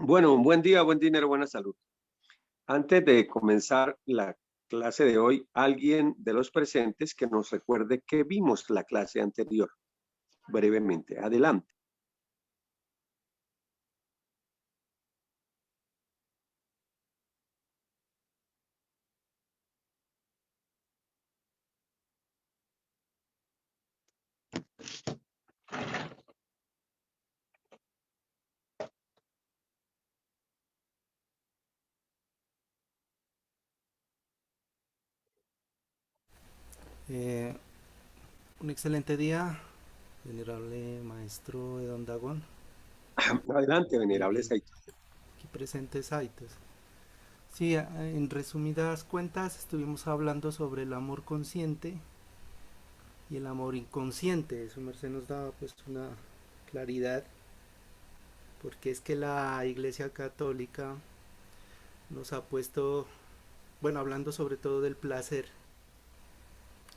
Bueno, un buen dinero, buena salud. Antes de comenzar la clase de hoy, alguien de los presentes que nos recuerde que vimos la clase anterior, brevemente. Adelante. Eh, un excelente día, venerable maestro Edon Dagón Adelante, venerable y Saito. aquí presentes Aitos. Sí, en resumidas cuentas estuvimos hablando sobre el amor consciente y el amor inconsciente. Su merced nos daba pues una claridad porque es que la Iglesia Católica nos ha puesto, bueno, hablando sobre todo del placer,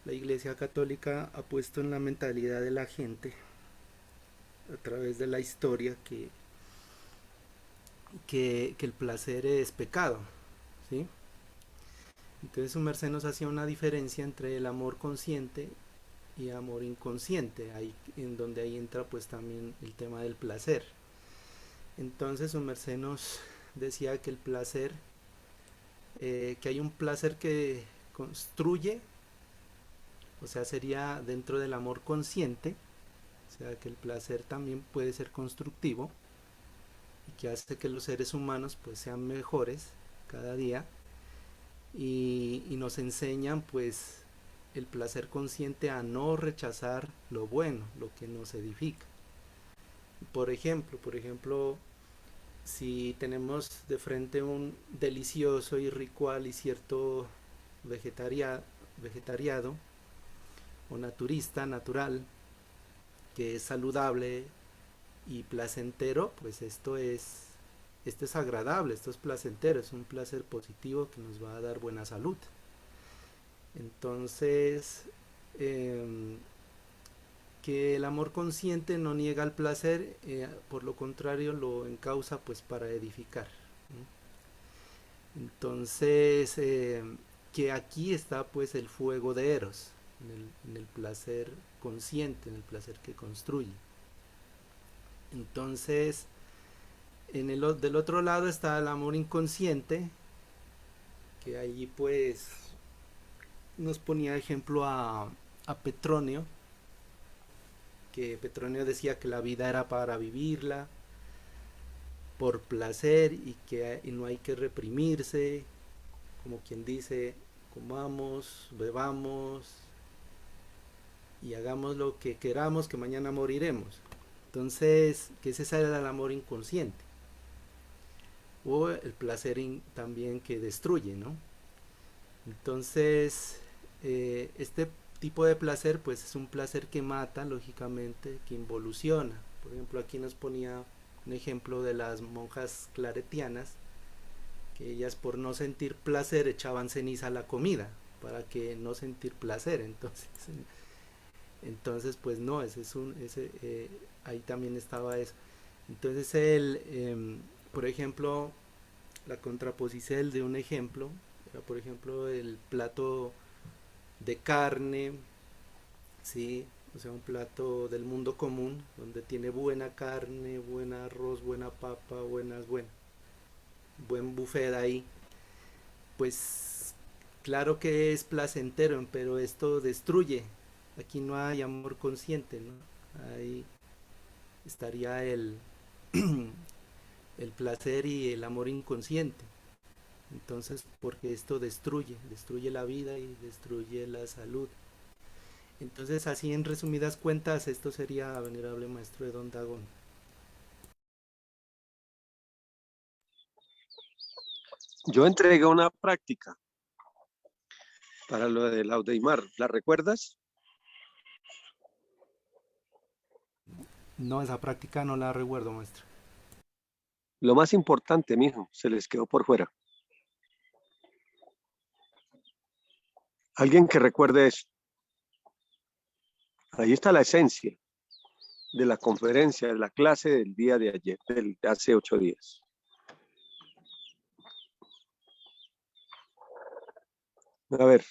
la Iglesia Católica ha puesto en la mentalidad de la gente a través de la historia que el placer es pecado, ¿sí? Entonces su merced nos hacía una diferencia entre el amor consciente y amor inconsciente, ahí en donde ahí entra pues también el tema del placer. Entonces su merced nos decía que el placer, que hay un placer que construye, o sea, sería dentro del amor consciente, o sea, que el placer también puede ser constructivo y que hace que los seres humanos pues sean mejores cada día y nos enseñan pues el placer consciente a no rechazar lo bueno, lo que nos edifica. Por ejemplo, si tenemos de frente un delicioso y rico alicierto vegetaria, vegetariado o naturista, natural, que es saludable y placentero, pues esto es agradable, esto es placentero, es un placer positivo que nos va a dar buena salud. Entonces, eh, que el amor consciente no niega el placer, por lo contrario lo encausa pues para edificar, ¿no? Entonces, que aquí está pues el fuego de Eros, en el placer consciente, en el placer que construye. Entonces, del otro lado está el amor inconsciente, que allí pues nos ponía ejemplo a Petronio, que Petronio decía que la vida era para vivirla por placer y que no hay que reprimirse, como quien dice, comamos, bebamos y hagamos lo que queramos, que mañana moriremos. Entonces, que ese era el amor inconsciente o el placer también que destruye, ¿no? Entonces, este tipo de placer pues es un placer que mata, lógicamente, que involuciona. Por ejemplo, aquí nos ponía un ejemplo de las monjas claretianas, que ellas por no sentir placer echaban ceniza a la comida, para que no sentir placer. Entonces pues no, ahí también estaba eso. Entonces por ejemplo, la contraposición de un ejemplo, era por ejemplo el plato de carne, ¿sí? O sea, un plato del mundo común, donde tiene buena carne, buen arroz, buena papa, buen buffet ahí. Pues claro que es placentero, pero esto destruye. Aquí no hay amor consciente, ¿no? Ahí estaría el placer y el amor inconsciente. Entonces, porque esto destruye la vida y destruye la salud. Entonces, así en resumidas cuentas, esto sería venerable maestro de Don Dagón. Yo entregué una práctica para lo del Audeimar. ¿La recuerdas? No, esa práctica no la recuerdo, maestro. Lo más importante, mijo, se les quedó por fuera. Alguien que recuerde eso. Ahí está la esencia de la conferencia, de la clase del día de ayer, de hace 8 días. A ver,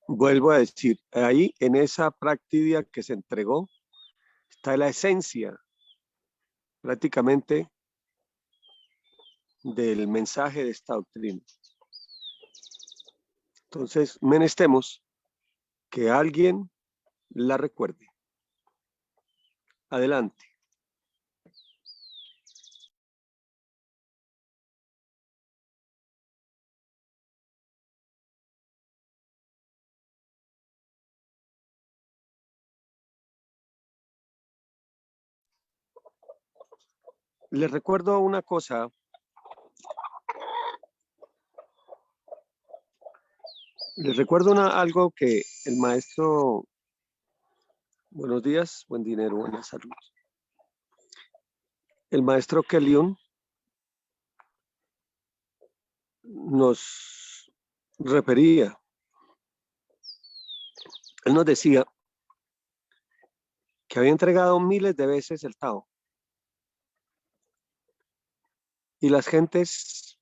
vuelvo a decir, ahí en esa práctica que se entregó está la esencia prácticamente del mensaje de esta doctrina. Entonces, menestemos que alguien la recuerde. Adelante. Les recuerdo una cosa. Les recuerdo algo que el maestro, buenos días, buen dinero, buena salud. El maestro Keliun nos refería, él nos decía que había entregado miles de veces el Tao y las gentes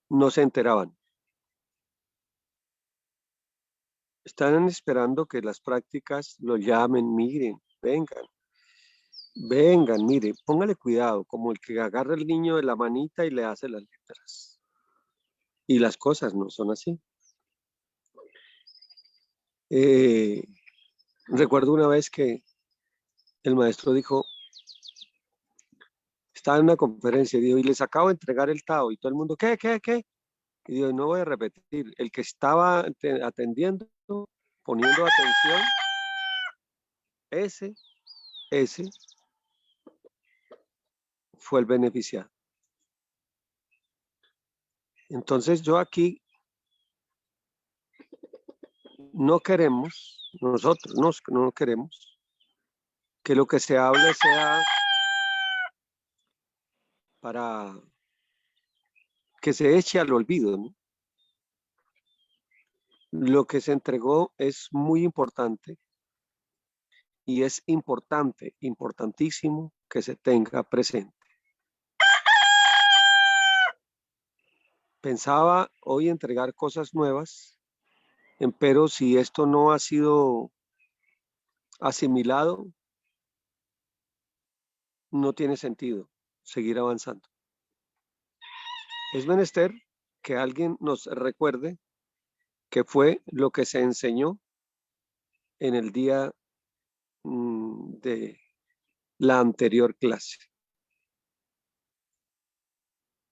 no se enteraban. Están esperando que las prácticas lo llamen, miren, vengan, mire, póngale cuidado, como el que agarra al niño de la manita y le hace las letras. Y las cosas no son así. Recuerdo una vez que el maestro dijo, estaba en una conferencia y dijo, y les acabo de entregar el Tao, y todo el mundo, ¿qué? Y digo, no voy a repetir, el que estaba atendiendo, poniendo atención, ese fue el beneficiado. Entonces yo aquí no queremos, nosotros no queremos que lo que se hable sea para que se eche al olvido, ¿no? Lo que se entregó es muy importante y es importante, importantísimo que se tenga presente. Pensaba hoy entregar cosas nuevas, pero si esto no ha sido asimilado, no tiene sentido seguir avanzando. Es menester que alguien nos recuerde qué fue lo que se enseñó en el día de la anterior clase.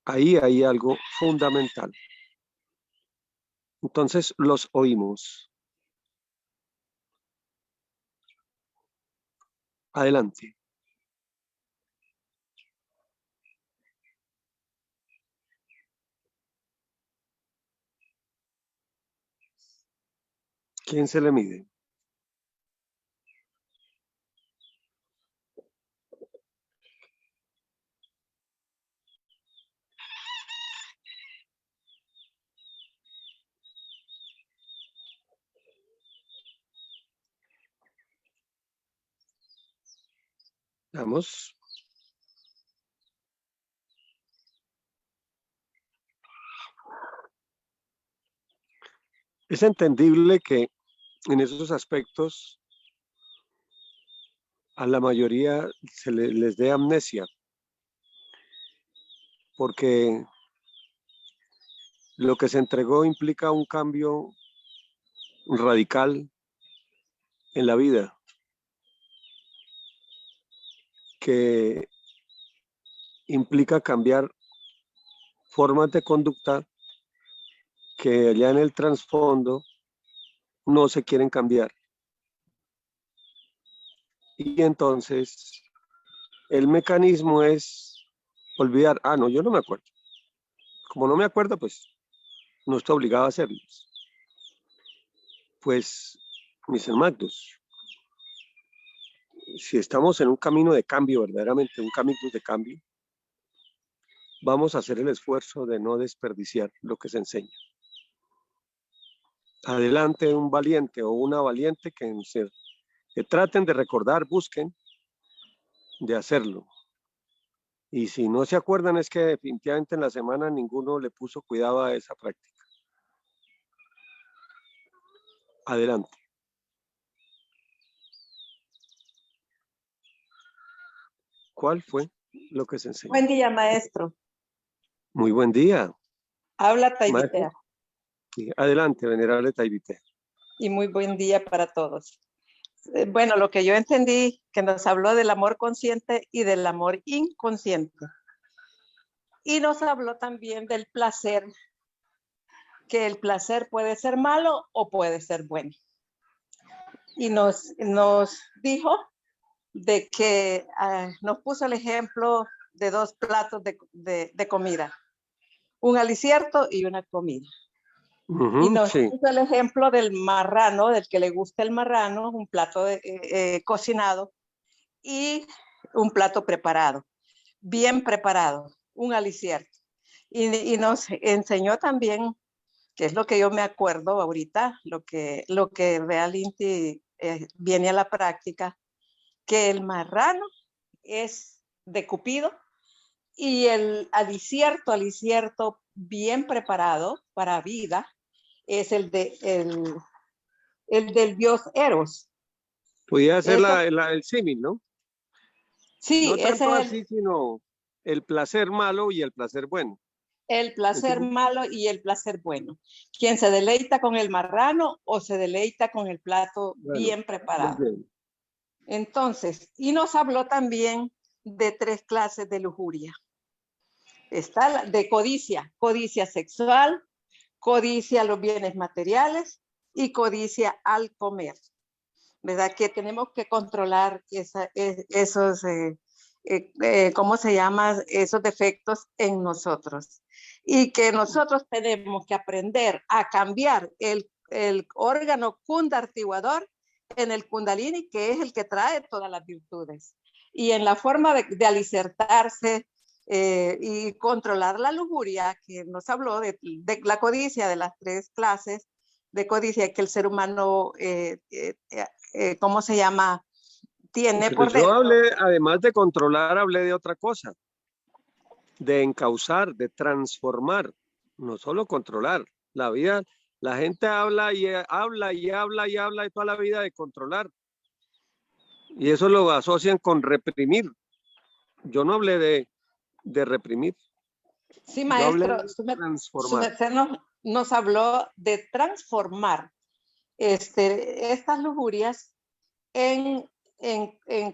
Ahí hay algo fundamental. Entonces los oímos. Adelante. ¿Quién se le mide? Vamos. Es entendible que en esos aspectos a la mayoría les dé amnesia, porque lo que se entregó implica un cambio radical en la vida, que implica cambiar formas de conducta que allá en el trasfondo no se quieren cambiar. Y entonces el mecanismo es olvidar, no, yo no me acuerdo. Como no me acuerdo, pues no estoy obligado a hacerlo. Pues, mis hermanos, si estamos en un camino de cambio, verdaderamente un camino de cambio, vamos a hacer el esfuerzo de no desperdiciar lo que se enseña. Adelante un valiente o una valiente que traten de recordar, busquen de hacerlo Y si no se acuerdan es que definitivamente en la semana ninguno le puso cuidado a esa práctica. Adelante. ¿Cuál fue lo que se enseñó? Buen día, maestro. Muy buen día. Habla Maestro. Taibitea. Adelante, venerable Taibitea. Y muy buen día para todos. Bueno, lo que yo entendí, que nos habló del amor consciente y del amor inconsciente. Y nos habló también del placer, que el placer puede ser malo o puede ser bueno. Y nos dijo de que nos puso el ejemplo de dos platos de comida, un alicierto y una comida. Y nos puso el ejemplo del marrano, del que le gusta el marrano, un plato cocinado y un plato preparado, bien preparado, un alicierto. Y nos enseñó también, que es lo que yo me acuerdo ahorita, lo que realmente viene a la práctica, que el marrano es de Cupido y el alicierto bien preparado para vida es el del dios Eros. Podría ser el símil, ¿no? Sí, no tanto ese es así, sino el placer malo y el placer bueno. el placer malo y el placer bueno. Quien se deleita con el marrano o se deleita con el plato bien preparado. Bien. Entonces, y nos habló también de 3 clases de lujuria. Está de codicia, codicia sexual, codicia a los bienes materiales y codicia al comer, ¿verdad? Que tenemos que controlar esos, ¿cómo se llama? Esos defectos en nosotros. Y que nosotros tenemos que aprender a cambiar el órgano kundartiguador en el kundalini, que es el que trae todas las virtudes. Y en la forma de alicertarse, y controlar la lujuria, que nos habló de la codicia, de las 3 clases de codicia que el ser humano, ¿cómo se llama? Tiene pero por yo hablé, además de controlar, hablé de otra cosa, de encauzar, de transformar, no solo controlar. La vida, la gente habla y habla y habla y habla y toda la vida de controlar. Y eso lo asocian con reprimir. Yo no hablé de reprimir. Sí, maestro, usted nos habló de transformar estas lujurias en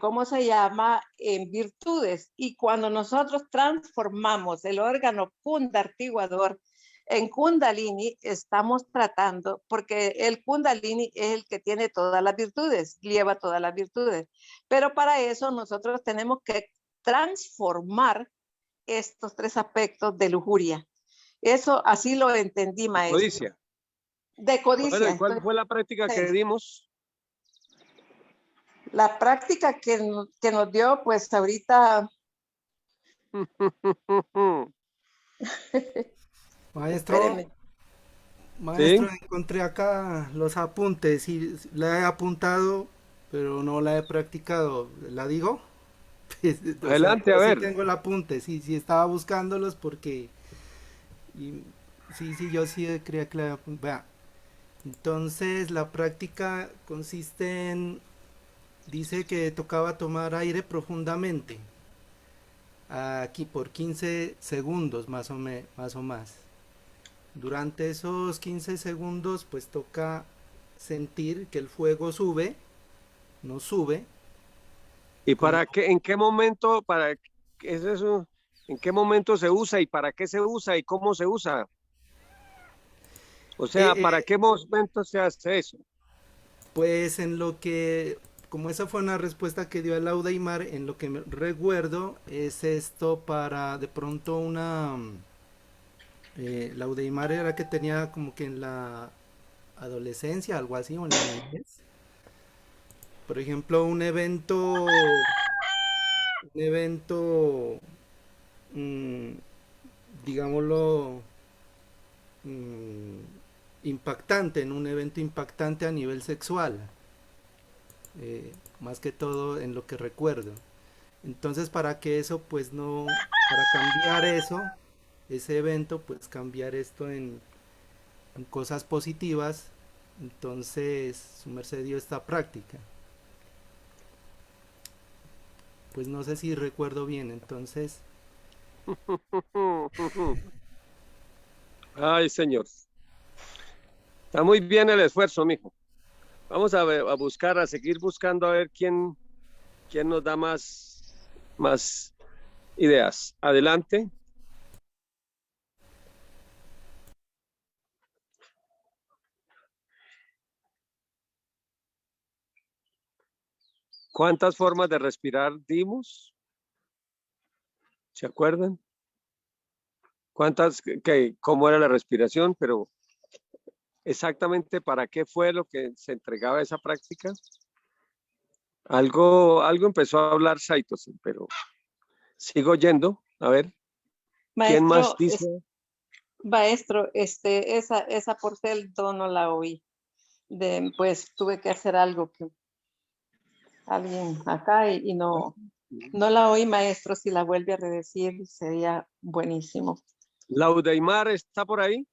¿cómo se llama? En virtudes. Y cuando nosotros transformamos el órgano kundartiguador en kundalini, estamos tratando, porque el kundalini es el que tiene todas las virtudes, lleva todas las virtudes. Pero para eso nosotros tenemos que transformar estos 3 aspectos de lujuria. Eso así lo entendí, maestro. Codicia. De codicia. Bueno, ¿y cuál fue la práctica que dimos? La práctica que nos dio, pues ahorita... Maestro, ¿Sí? encontré acá los apuntes y la he apuntado, pero no la he practicado. ¿La digo? Adelante, a ver. Sí tengo el apunte, sí estaba buscándolos porque... yo sí creía que la... Vea. Entonces la práctica consiste en... Dice que tocaba tomar aire profundamente. Aquí por 15 segundos más o más. Durante esos 15 segundos pues toca sentir que el fuego sube, no sube. ¿Y para qué, en qué momento, es eso, en qué momento se usa y para qué se usa y cómo se usa? O sea, ¿para qué momento se hace eso? Pues en lo que, como esa fue una respuesta que dio el Audaimar, en lo que me recuerdo es esto para de pronto una... la Audaimar era que tenía como que en la adolescencia, algo así, o en la niñez. Por ejemplo, un evento, digámoslo, impactante, en un evento impactante a nivel sexual, más que todo en lo que recuerdo. Entonces, para que eso, pues no, para cambiar eso, ese evento, pues cambiar esto en cosas positivas, entonces su merced dio esta práctica. Pues no sé si recuerdo bien, entonces, Ay, señor. Está muy bien el esfuerzo, mijo. Vamos a buscar, a seguir buscando a ver quién nos da más ideas. Adelante. ¿Cuántas formas de respirar dimos? ¿Se acuerdan? ¿Cómo era la respiración? Pero exactamente para qué fue lo que se entregaba esa práctica. Algo empezó a hablar Saitosen, pero sigo yendo. A ver, ¿quién más Maestro, dice? maestro, esa porceldo no la oí. Pues tuve que hacer algo que alguien acá y no la oí, maestro. Si la vuelve a redecir sería buenísimo. Laudeimar está por ahí.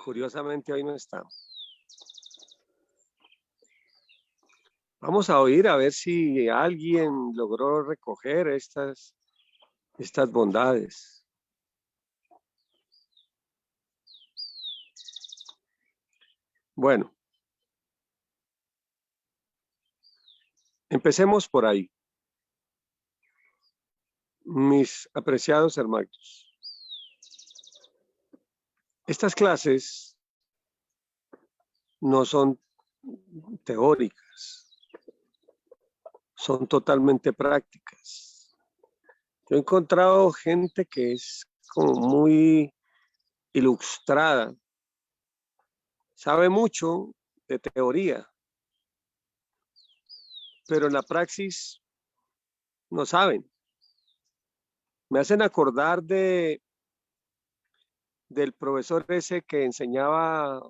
Curiosamente hoy no está. Vamos a oír a ver si alguien logró recoger estas bondades. Bueno, empecemos por ahí. Mis apreciados hermanos, estas clases no son teóricas, son totalmente prácticas. Yo he encontrado gente que es como muy ilustrada, sabe mucho de teoría, pero en la praxis no saben. Me hacen acordar del profesor ese que enseñaba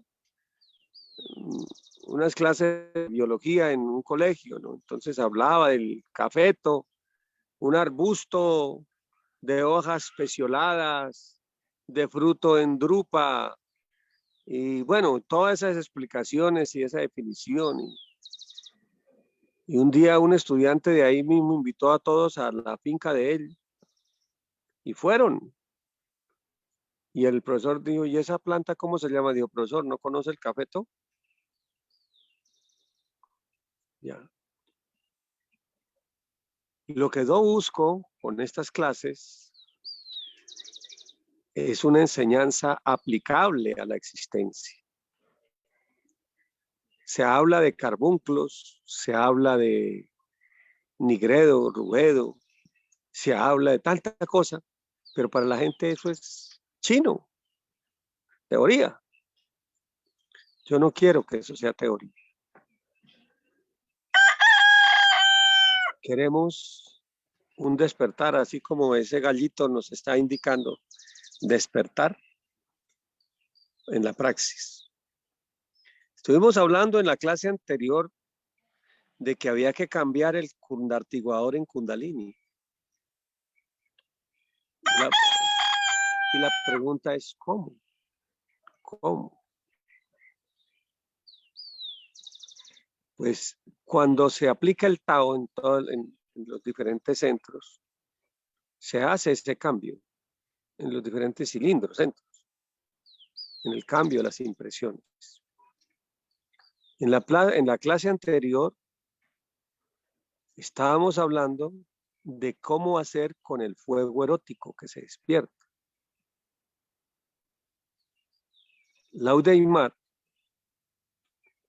unas clases de biología en un colegio, ¿no? Entonces hablaba del cafeto, un arbusto de hojas pecioladas, de fruto en drupa, y bueno, todas esas explicaciones y esa definición. Y un día un estudiante de ahí mismo invitó a todos a la finca de él, y fueron. Y el profesor dijo, ¿y esa planta cómo se llama? Dijo, profesor, ¿no conoce el cafeto? Ya. Y lo que yo busco con estas clases es una enseñanza aplicable a la existencia. Se habla de carbunclos, se habla de nigredo, ruedo, se habla de tanta cosa, pero para la gente eso es chino, teoría. Yo no quiero que eso sea teoría. Queremos un despertar, así como ese gallito nos está indicando, despertar en la praxis. Estuvimos hablando en la clase anterior de que había que cambiar el kundartiguador en kundalini. Y la pregunta es, ¿cómo? ¿Cómo? Pues cuando se aplica el Tao en los diferentes centros, se hace ese cambio en los diferentes cilindros, centros, en el cambio de las impresiones. En la clase anterior estábamos hablando de cómo hacer con el fuego erótico que se despierta. Laudeimar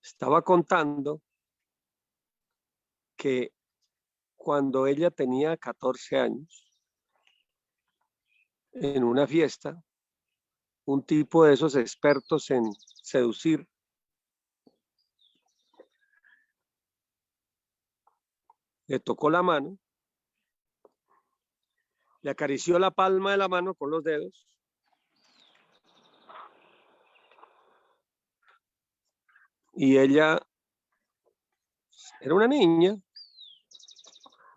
estaba contando que cuando ella tenía 14 años, en una fiesta, un tipo de esos expertos en seducir le tocó la mano, le acarició la palma de la mano con los dedos y ella Era una niña,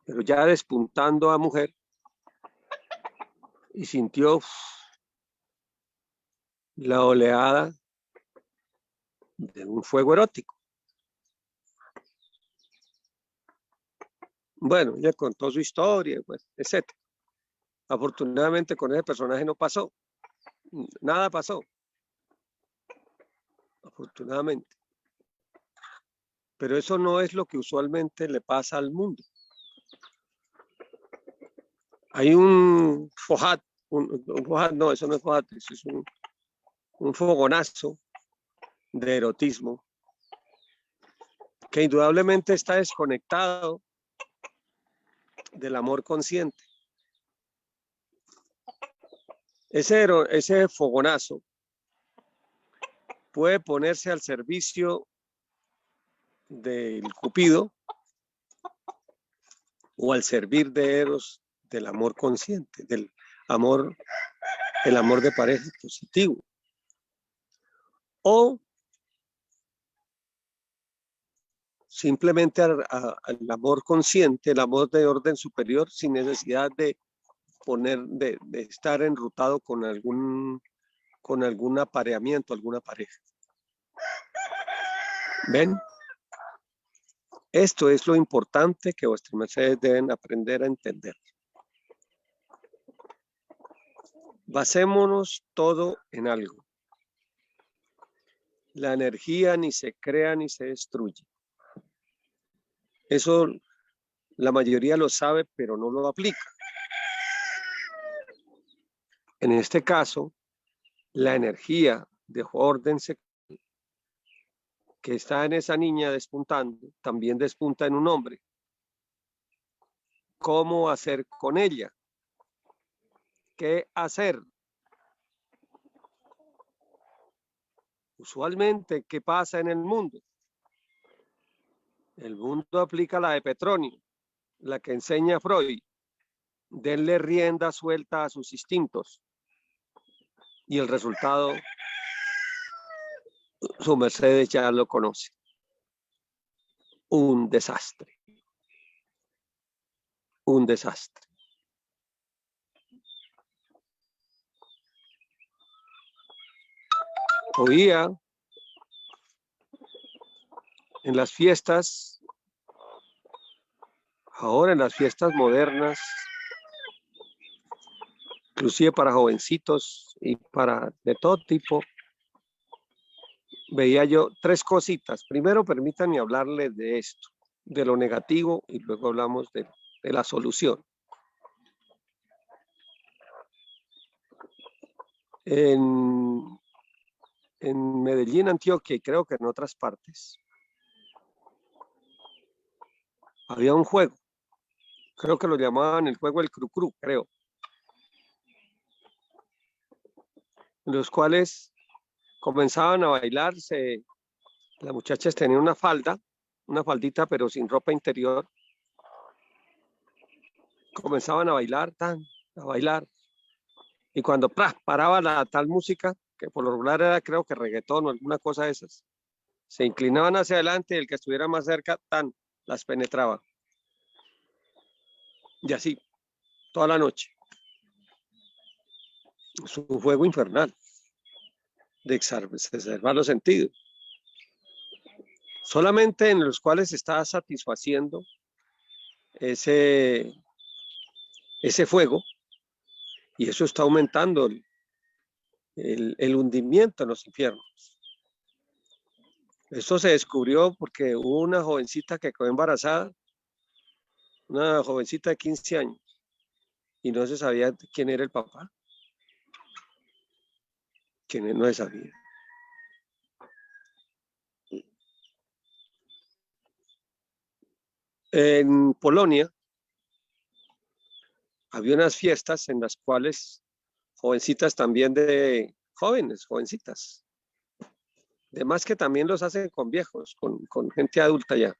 pero ya despuntando a mujer, y sintió la oleada de un fuego erótico. Bueno, ella contó su historia, pues, etc. Afortunadamente con ese personaje no pasó, nada pasó, afortunadamente. Pero eso no es lo que usualmente le pasa al mundo. Hay un fojat, no, eso no es fojat, eso es un fogonazo de erotismo que indudablemente está desconectado del amor consciente. Ese fogonazo puede ponerse al servicio del Cupido o al servir de Eros del amor consciente, del amor, el amor de pareja positivo. O simplemente al amor consciente, el amor de orden superior, sin necesidad de estar enrutado con algún apareamiento, alguna pareja. ¿Ven? Esto es lo importante que vuestras mercedes deben aprender a entender. Basémonos todo en algo. La energía ni se crea ni se destruye. Eso la mayoría lo sabe, pero no lo aplica. En este caso, la energía de orden que está en esa niña despuntando, también despunta en un hombre. ¿Cómo hacer con ella? ¿Qué hacer? Usualmente, ¿qué pasa en el mundo? El mundo aplica la de Petronio, la que enseña Freud. Denle rienda suelta a sus instintos. Y el resultado, su merced ya lo conoce. Un desastre. Un desastre. Oía en las fiestas, ahora en las fiestas modernas, inclusive para jovencitos y para de todo tipo, veía yo tres cositas. Primero, permítanme hablarles de esto, de lo negativo, y luego hablamos de la solución. En Medellín, Antioquia, y creo que en otras partes, había un juego, creo que lo llamaban el juego del cru-cru, creo, en los cuales comenzaban a bailarse. Las muchachas tenían una faldita, pero sin ropa interior. Comenzaban a bailar, a bailar. Y cuando paraba la tal música, que por lo regular era creo que reggaetón o alguna cosa de esas, se inclinaban hacia adelante y el que estuviera más cerca, las penetraba. Y así, toda la noche. Es un juego infernal de exacerbar los sentidos. Solamente en los cuales se está satisfaciendo ese fuego, y eso está aumentando el hundimiento en los infiernos. Esto se descubrió porque hubo una jovencita que quedó embarazada, una jovencita de 15 años, y no se sabía quién era el papá. No se sabía. En Polonia había unas fiestas en las cuales jovencitas también jovencitas, de más que también los hacen con viejos, con gente adulta ya.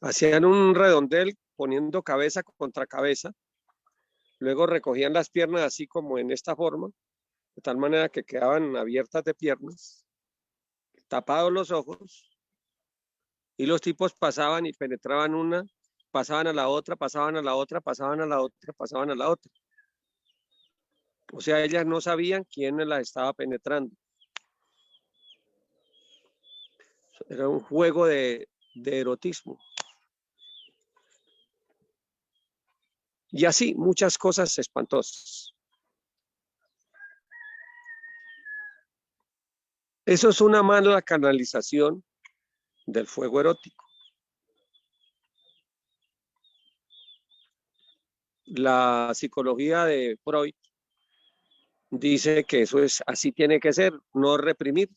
Hacían un redondel poniendo cabeza contra cabeza, luego recogían las piernas así como en esta forma, de tal manera que quedaban abiertas de piernas, tapados los ojos, Y los tipos pasaban y penetraban una, pasaban a la otra, pasaban a la otra, pasaban a la otra, pasaban a la otra. O sea, ellas no sabían quién las estaba penetrando. Era un juego de erotismo. Y así, muchas cosas espantosas. Eso es una mala canalización del fuego erótico. La psicología de Freud dice que eso es, así tiene que ser, no reprimir.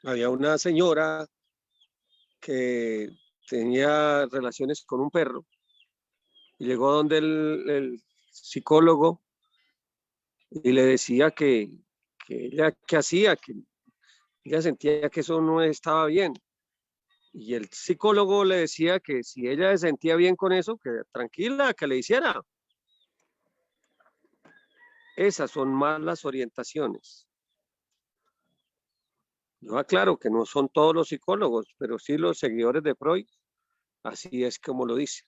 Había una señora que tenía relaciones con un perro y llegó donde el psicólogo y le decía que ella qué hacía, que ella sentía que eso no estaba bien. Y el psicólogo le decía que si ella se sentía bien con eso, que tranquila, que le hiciera. Esas son malas orientaciones. Yo aclaro que no son todos los psicólogos, pero sí los seguidores de Freud, así es como lo dicen.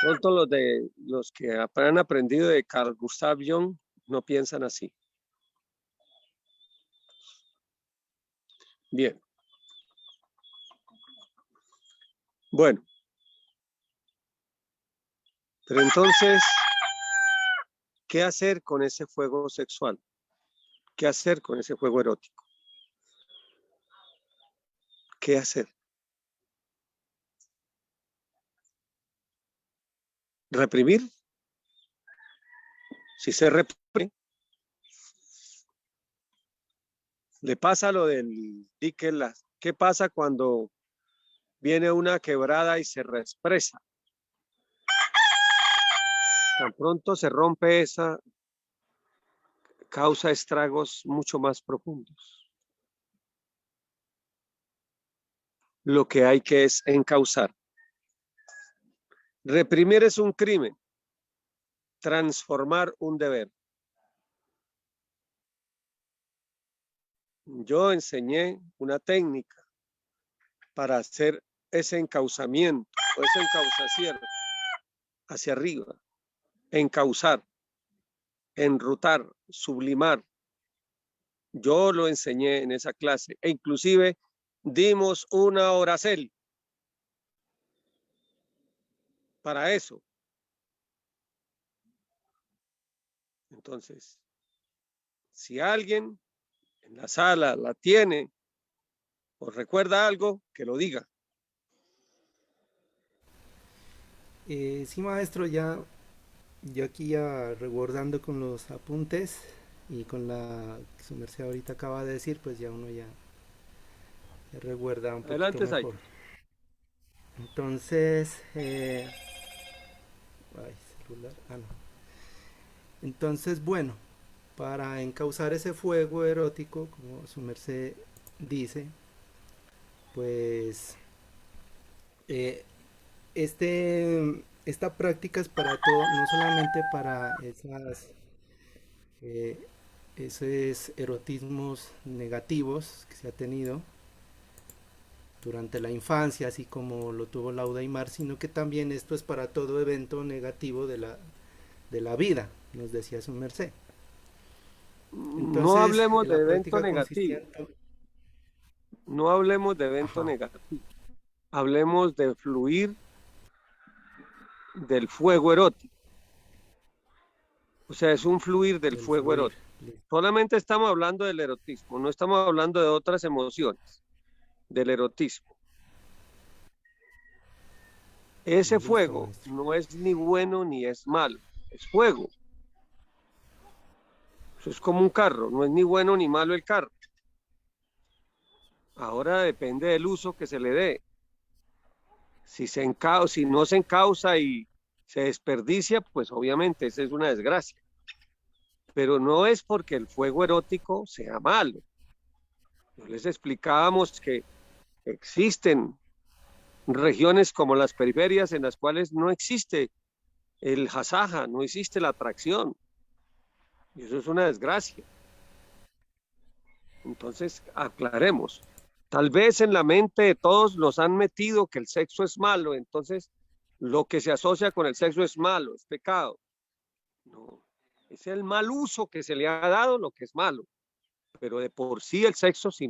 Pronto los que han aprendido de Carl Gustav Jung no piensan así. Bien. Bueno. Pero entonces, ¿qué hacer con ese fuego sexual? ¿Qué hacer con ese fuego erótico? ¿Qué hacer? ¿Reprimir? Si se reprime, le pasa lo del dique. ¿Qué pasa cuando viene una quebrada y se represa? Tan pronto se rompe esa, causa estragos mucho más profundos. Lo que hay que es encauzar. Reprimir es un crimen, transformar un deber. Yo enseñé una técnica para hacer ese encauzamiento, o esa encauzación hacia arriba, encauzar, enrutar, sublimar. Yo lo enseñé en esa clase e inclusive dimos una oracel para eso. Entonces, si alguien en la sala la tiene o recuerda algo, que lo diga. Sí, maestro, yo aquí ya recordando con los apuntes y con la que su merced ahorita acaba de decir, pues ya uno ya recuerda un poquito Adelante, mejor. Sai. Entonces, celular, no. Entonces, bueno, para encauzar ese fuego erótico, como su merced dice, pues esta práctica es para todo, no solamente para esos erotismos negativos que se ha tenido durante la infancia, así como lo tuvo Lauda y Mar, sino que también esto es para todo evento negativo de la vida, nos decía su merced. Entonces, no hablemos de la evento práctica negativo. consistía No hablemos de evento negativo. Hablemos de fluir del fuego erótico. O sea, es un fluir del fuego fluir. erótico. Solamente estamos hablando del erotismo, no estamos hablando de otras emociones, del erotismo. Ese Listo, fuego maestro. no es ni bueno ni es malo, es fuego. Eso es como un carro, no es ni bueno ni malo el carro. Ahora depende del uso que se le dé. Si no se encausa y se desperdicia, pues obviamente esa es una desgracia. Pero no es porque el fuego erótico sea malo. Les explicábamos que existen regiones como las periferias en las cuales no existe el hasaja, no existe la atracción. Y eso es una desgracia. Entonces, aclaremos. Tal vez en la mente de todos nos han metido que el sexo es malo, entonces lo que se asocia con el sexo es malo, es pecado. No, es el mal uso que se le ha dado lo que es malo, pero de por sí el sexo, si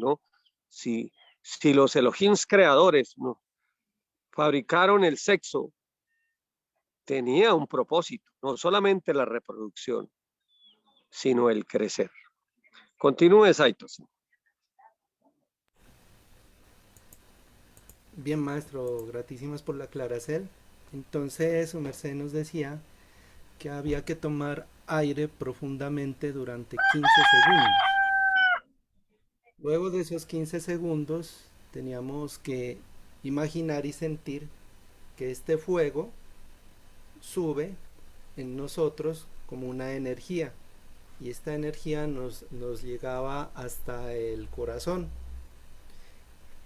los Elohims creadores no fabricaron el sexo, tenía un propósito, no solamente la reproducción, sino el crecer. Continúe, Saito. Bien, maestro, gratísimas por la aclaración. Entonces, su merced nos decía que había que tomar aire profundamente durante 15 segundos. Luego de esos 15 segundos, teníamos que imaginar y sentir que este fuego sube en nosotros como una energía, y esta energía nos llegaba hasta el corazón,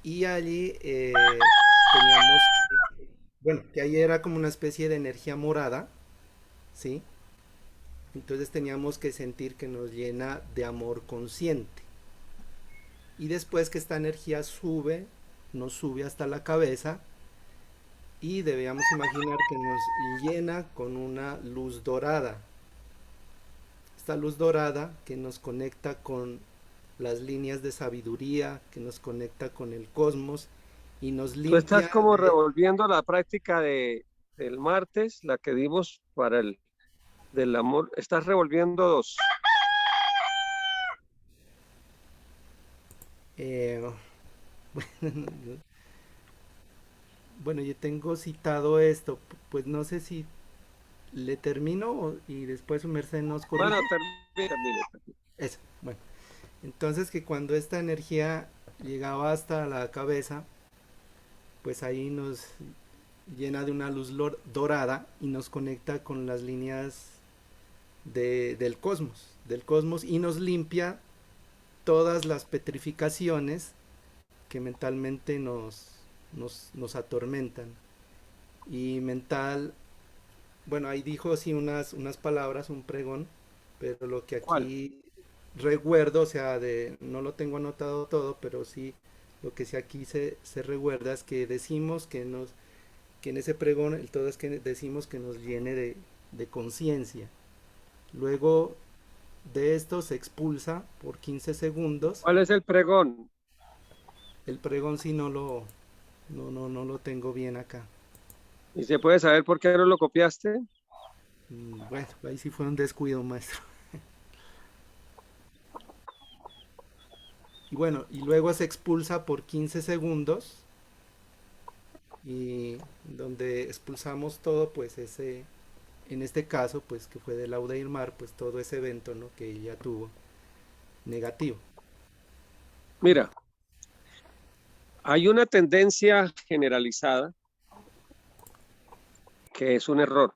y allí teníamos bueno, que ahí era como una especie de energía morada, ¿sí? Entonces teníamos que sentir que nos llena de amor consciente. Y después que esta energía sube, nos sube hasta la cabeza, y debíamos imaginar que nos llena con una luz dorada. Esta luz dorada que nos conecta con las líneas de sabiduría, que nos conecta con el cosmos y nos Tú estás limpia como de... revolviendo la práctica del martes, la que dimos para el del amor. Estás revolviendo dos. Eh, bueno, yo tengo citado esto, pues no sé si le termino y después su merced nos corrige. Bueno, termine. Eso, bueno. Entonces que cuando esta energía llegaba hasta la cabeza, pues ahí nos llena de una luz dorada y nos conecta con las líneas del cosmos, y nos limpia todas las petrificaciones que mentalmente nos atormentan. Y mental, bueno, ahí dijo sí unas palabras, un pregón, pero lo que ¿Cuál? aquí recuerdo, o sea, no lo tengo anotado todo, pero sí lo que sí aquí se recuerda es que decimos que en ese pregón, el todo es que decimos que nos llene de conciencia. Luego de esto se expulsa por 15 segundos. ¿Cuál es el pregón? El pregón sí no lo tengo bien acá. ¿Y se puede saber por qué no lo copiaste? Bueno, ahí sí fue un descuido, maestro. Y bueno, y luego se expulsa por 15 segundos, y donde expulsamos todo, pues en este caso, pues que fue de Lauda Irmar, pues todo ese evento, ¿no?, que ella tuvo negativo. Mira, hay una tendencia generalizada que es un error.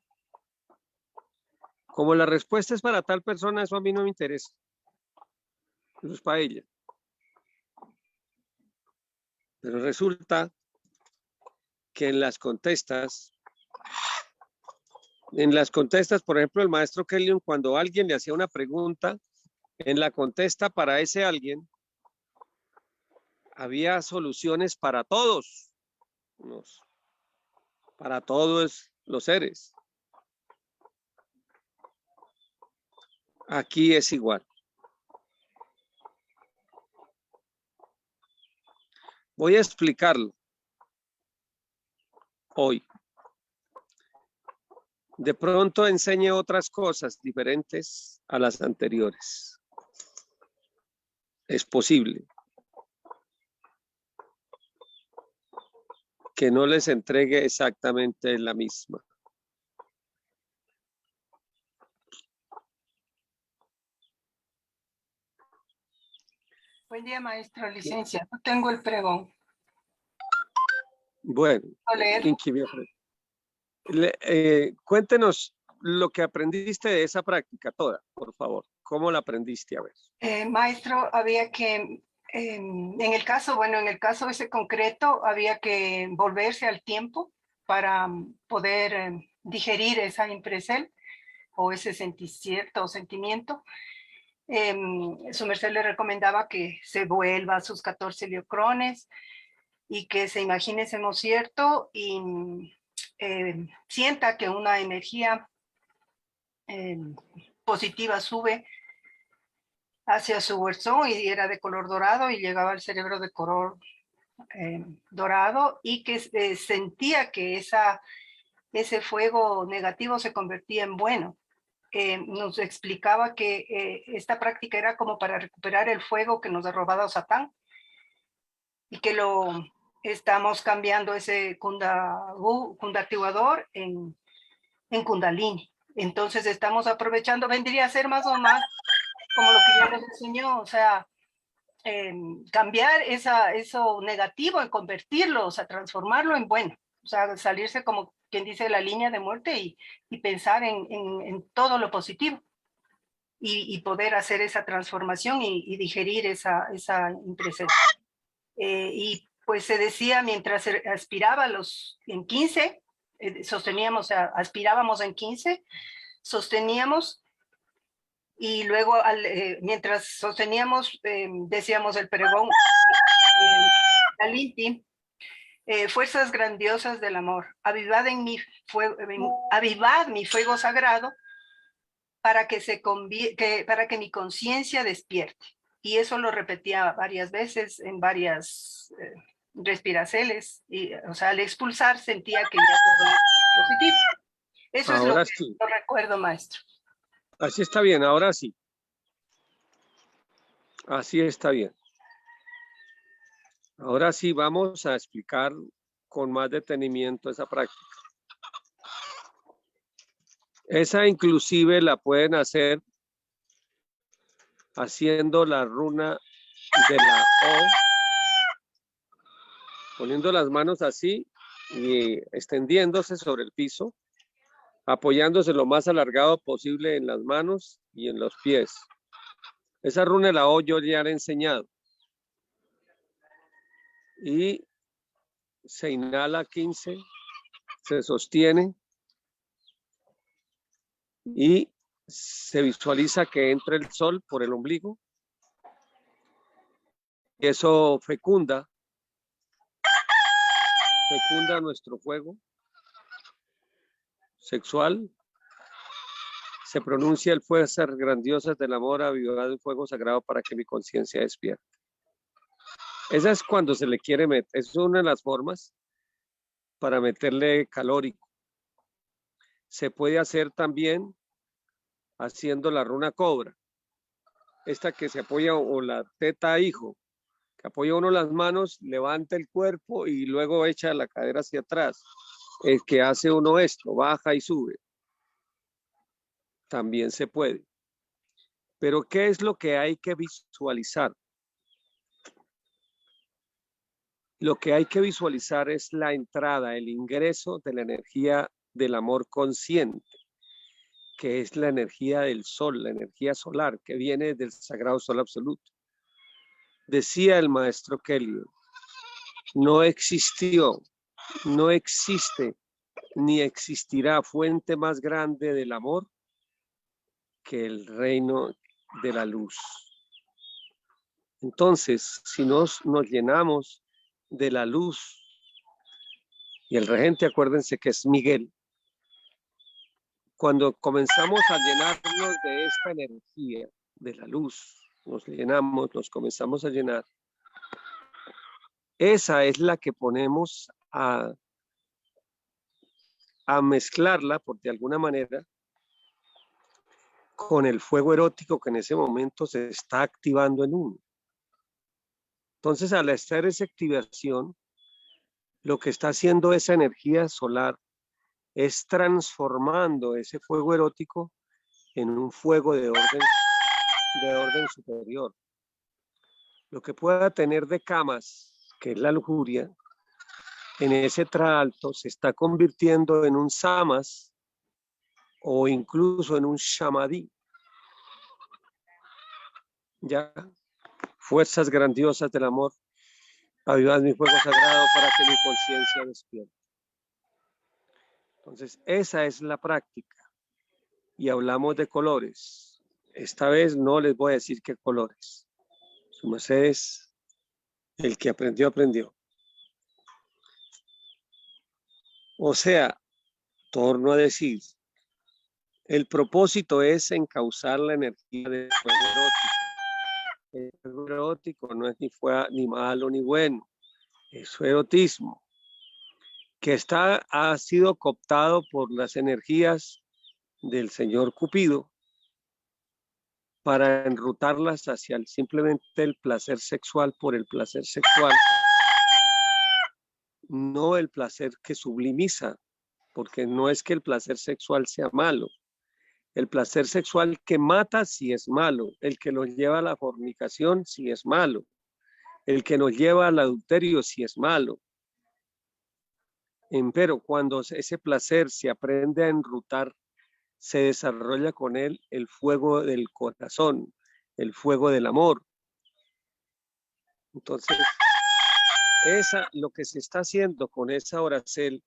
Como la respuesta es para tal persona, eso a mí no me interesa. Eso es para ella. Pero resulta que en las contestas, por ejemplo, el maestro Kellyon, cuando alguien le hacía una pregunta, en la contesta para ese alguien, había soluciones para todos, para todos los seres. Aquí es igual. Voy a explicarlo hoy. De pronto enseñe otras cosas diferentes a las anteriores. Es posible que no les entregue exactamente la misma. Buen día, maestro, licencia. No tengo el pregón. Bueno, cuéntenos lo que aprendiste de esa práctica toda, por favor. ¿Cómo la aprendiste? A ver. Maestro, había que, en el caso ese concreto, había que volverse al tiempo para poder digerir esa impresión o ese cierto sentimiento. Su merced le recomendaba que se vuelva a sus 14 liocrones y que se imagine ese no cierto y sienta que una energía positiva sube hacia su huerzón y era de color dorado y llegaba al cerebro de color dorado y que sentía que ese fuego negativo se convertía en bueno. Nos explicaba que esta práctica era como para recuperar el fuego que nos ha robado Satán y que lo estamos cambiando ese activador en Kundalini. Entonces estamos aprovechando, vendría a ser más o más como lo que ya nos enseñó, o sea, cambiar eso negativo y convertirlo, o sea, transformarlo en bueno, o sea, salirse como quien dice la línea de muerte y pensar en todo lo positivo y poder hacer esa transformación y digerir esa impresión. Y pues se decía, mientras aspiraba en 15, sosteníamos, aspirábamos en 15, sosteníamos y luego mientras sosteníamos decíamos el pregón al Inti, fuerzas grandiosas del amor, avivad mi fuego sagrado para que mi conciencia despierte. Y eso lo repetía varias veces en varias respiraceles, y, o sea, al expulsar sentía que ya todo era positivo. Eso Ahora es lo que sí. yo recuerdo, maestro. Así está bien, ahora sí. Así está bien. Ahora sí vamos a explicar con más detenimiento esa práctica. Esa inclusive la pueden hacer haciendo la runa de la O, poniendo las manos así y extendiéndose sobre el piso, apoyándose lo más alargado posible en las manos y en los pies. Esa runa de la O yo ya la he enseñado. Y se inhala 15, se sostiene y se visualiza que entra el sol por el ombligo. Y eso fecunda nuestro fuego sexual. Se pronuncia el fuerzas grandiosas del amor, avivado en fuego sagrado para que mi conciencia despierte. Esa es cuando se le quiere meter, es una de las formas para meterle calórico. Se puede hacer también haciendo la runa cobra. Esta que se apoya, o la teta hijo, que apoya uno las manos, levanta el cuerpo y luego echa la cadera hacia atrás. El que hace uno esto, baja y sube. También se puede. Pero ¿qué es lo que hay que visualizar? Lo que hay que visualizar es la entrada, el ingreso de la energía del amor consciente, que es la energía del sol, la energía solar, que viene del sagrado sol absoluto. Decía el maestro Kelly, no existió, no existe, ni existirá fuente más grande del amor que el reino de la luz. Entonces, si nos llenamos de la luz, y el regente, acuérdense que es Miguel, cuando comenzamos a llenarnos de esta energía, de la luz, nos llenamos, nos comenzamos a llenar, esa es la que ponemos a mezclarla, por de alguna manera, con el fuego erótico que en ese momento se está activando en uno. Entonces, al hacer esa activación, lo que está haciendo esa energía solar es transformando ese fuego erótico en un fuego de orden superior. Lo que pueda tener de camas, que es la lujuria, en ese traalto se está convirtiendo en un samas o incluso en un shamadí. Ya, fuerzas grandiosas del amor, avivad mi fuego sagrado para que mi conciencia despierte. Entonces, esa es la práctica. Y hablamos de colores. Esta vez no les voy a decir qué colores. Su merced es el que aprendió, aprendió. O sea, torno a decir, el propósito es encauzar la energía del fuego erótico. El fuego erótico no es ni malo ni bueno, es erotismo, que ha sido cooptado por las energías del señor Cupido para enrutarlas hacia simplemente el placer sexual por el placer sexual, no el placer que sublimiza, porque no es que el placer sexual sea malo. El placer sexual que mata sí es malo, el que nos lleva a la fornicación sí es malo, el que nos lleva al adulterio sí es malo. Pero cuando ese placer se aprende a enrutar, se desarrolla con él el fuego del corazón, el fuego del amor. Entonces, lo que se está haciendo con esa oracel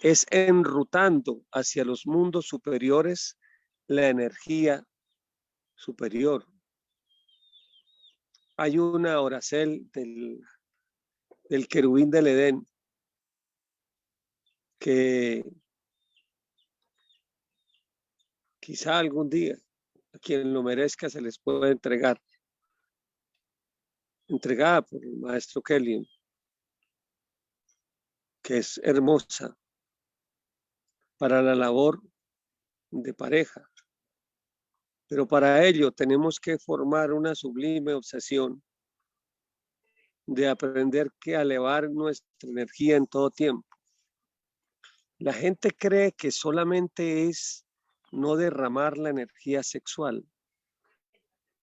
es enrutando hacia los mundos superiores la energía superior. Hay una oracel del querubín del Edén que quizá algún día a quien lo merezca se les pueda entregar, entregada por el maestro Kelley, que es hermosa para la labor de pareja. Pero para ello tenemos que formar una sublime obsesión de aprender que elevar nuestra energía en todo tiempo. La gente cree que solamente es no derramar la energía sexual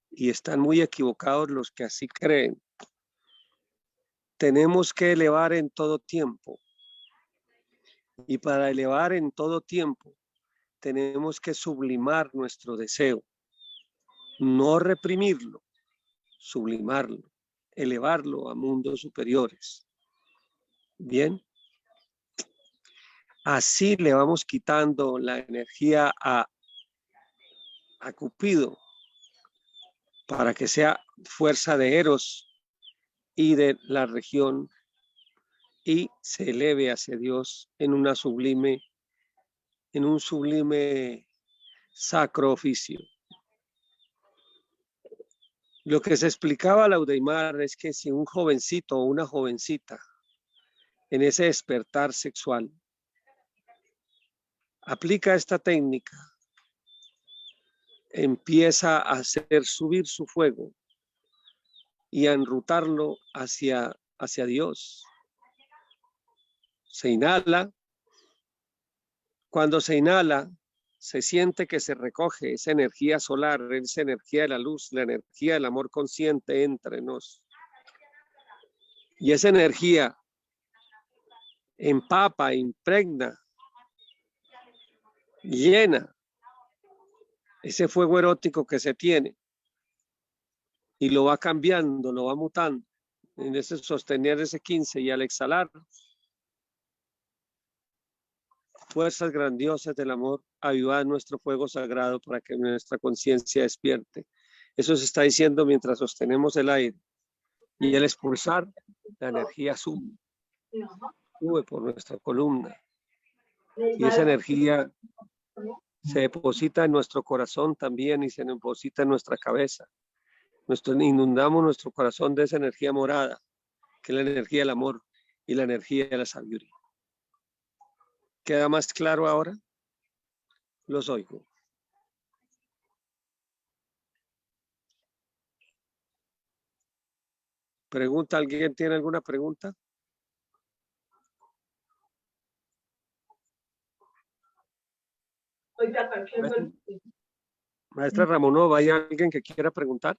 y están muy equivocados los que así creen. Tenemos que elevar en todo tiempo y para elevar en todo tiempo tenemos que sublimar nuestro deseo, no reprimirlo, sublimarlo, elevarlo a mundos superiores. Bien, así le vamos quitando la energía a Cupido para que sea fuerza de Eros y de la región y se eleve hacia Dios en un sublime sacro oficio. Lo que se explicaba a Laudemar es que si un jovencito o una jovencita en ese despertar sexual aplica esta técnica, empieza a hacer subir su fuego y a enrutarlo hacia Dios. Se inhala. Cuando se inhala, se siente que se recoge esa energía solar, esa energía de la luz, la energía del amor consciente entre nos. Y esa energía empapa, impregna, llena ese fuego erótico que se tiene y lo va cambiando, lo va mutando en ese sostener ese 15 y al exhalar fuerzas grandiosas del amor, avivar nuestro fuego sagrado para que nuestra conciencia despierte. Eso se está diciendo mientras sostenemos el aire y al expulsar la energía sube por nuestra columna y esa energía se deposita en nuestro corazón también y se deposita en nuestra cabeza. Inundamos nuestro corazón de esa energía morada, que es la energía del amor y la energía de la sabiduría. ¿Queda más claro ahora? Los oigo. ¿Pregunta? ¿Alguien tiene alguna pregunta? Maestra Ramonova, ¿hay alguien que quiera preguntar?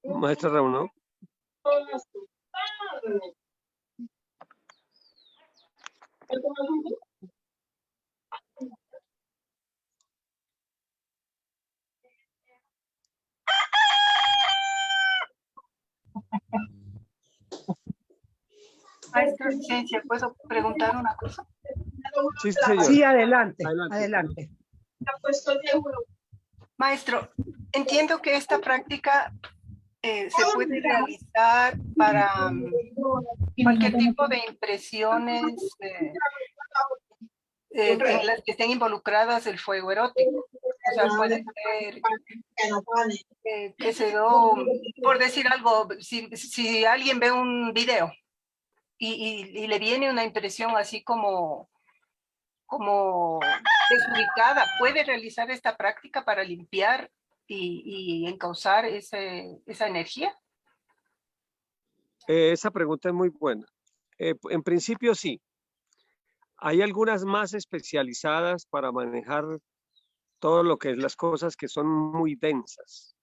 Maestra Ramonova. Maestra Licencia, ¿puedo preguntar una cosa? Sí, señor. Sí, adelante, Adelante. adelante. Maestro, entiendo que esta práctica se puede realizar para cualquier tipo de impresiones en las que estén involucradas el fuego erótico. O sea, puede ser, qué sé yo, por decir algo, si alguien ve un video y le viene una impresión así como desubicada, puede realizar esta práctica para limpiar y encauzar esa energía. Esa pregunta es muy buena. En principio sí. Hay algunas más especializadas para manejar todo lo que es las cosas que son muy densas,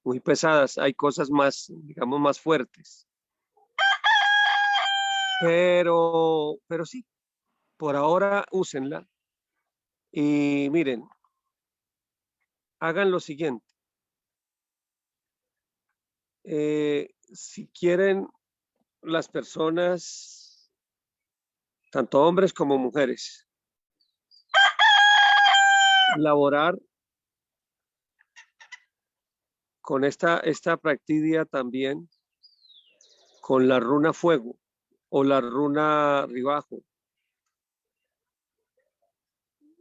muy pesadas. Hay cosas más, digamos, más fuertes. Pero sí, por ahora úsenla. Y miren, hagan lo siguiente. Si quieren las personas, tanto hombres como mujeres, laborar con esta práctica también, con la runa fuego o la runa ribajo.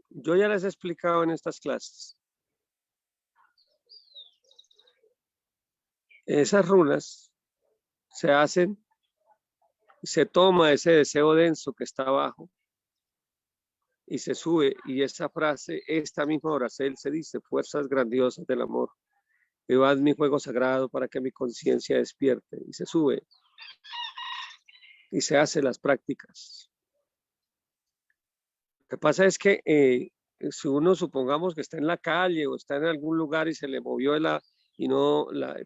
Yo ya les he explicado en estas clases. Esas runas se hacen, se toma ese deseo denso que está abajo y se sube, y esa frase, esta misma oración se dice: fuerzas grandiosas del amor, vivad mi fuego sagrado para que mi conciencia despierte, y se sube y se hace las prácticas. Lo que pasa es que si uno, supongamos que está en la calle o está en algún lugar y se le movió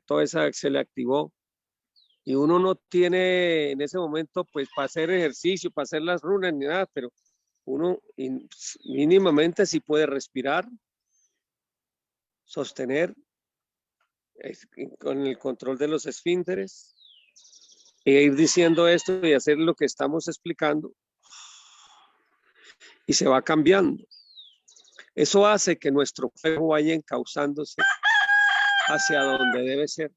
toda esa se le activó, y uno no tiene en ese momento pues para hacer ejercicio, para hacer las runas ni nada, pero uno mínimamente sí puede respirar, sostener con el control de los esfínteres e ir diciendo esto y hacer lo que estamos explicando, y se va cambiando. Eso hace que nuestro fuego vaya encauzándose hacia donde debe ser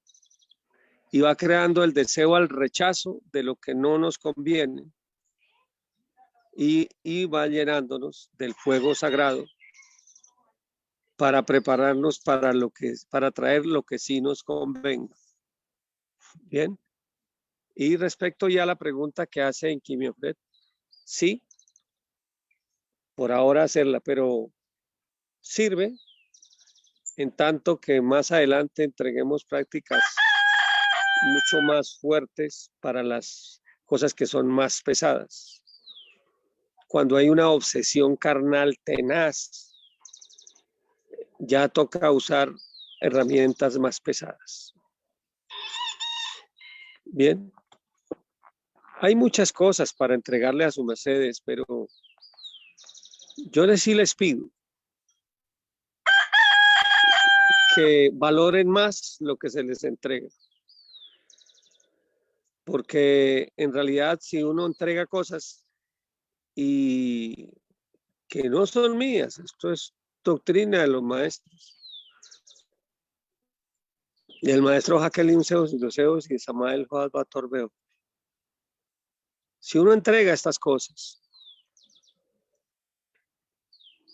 y va creando el deseo al rechazo de lo que no nos conviene, y va llenándonos del fuego sagrado para prepararnos para traer lo que sí nos convenga. Bien. Y respecto ya a la pregunta que hace en Quimiofred, sí, por ahora hacerla, pero sirve en tanto que más adelante entreguemos prácticas mucho más fuertes para las cosas que son más pesadas. Cuando hay una obsesión carnal tenaz, ya toca usar herramientas más pesadas. Bien. Hay muchas cosas para entregarle a su mercedes, pero yo sí les pido que valoren más lo que se les entrega. Porque en realidad, si uno entrega cosas y que no son mías, esto es doctrina de los maestros. Y el maestro Jacqueline Seos y Samael Joadba Torbeo. Si uno entrega estas cosas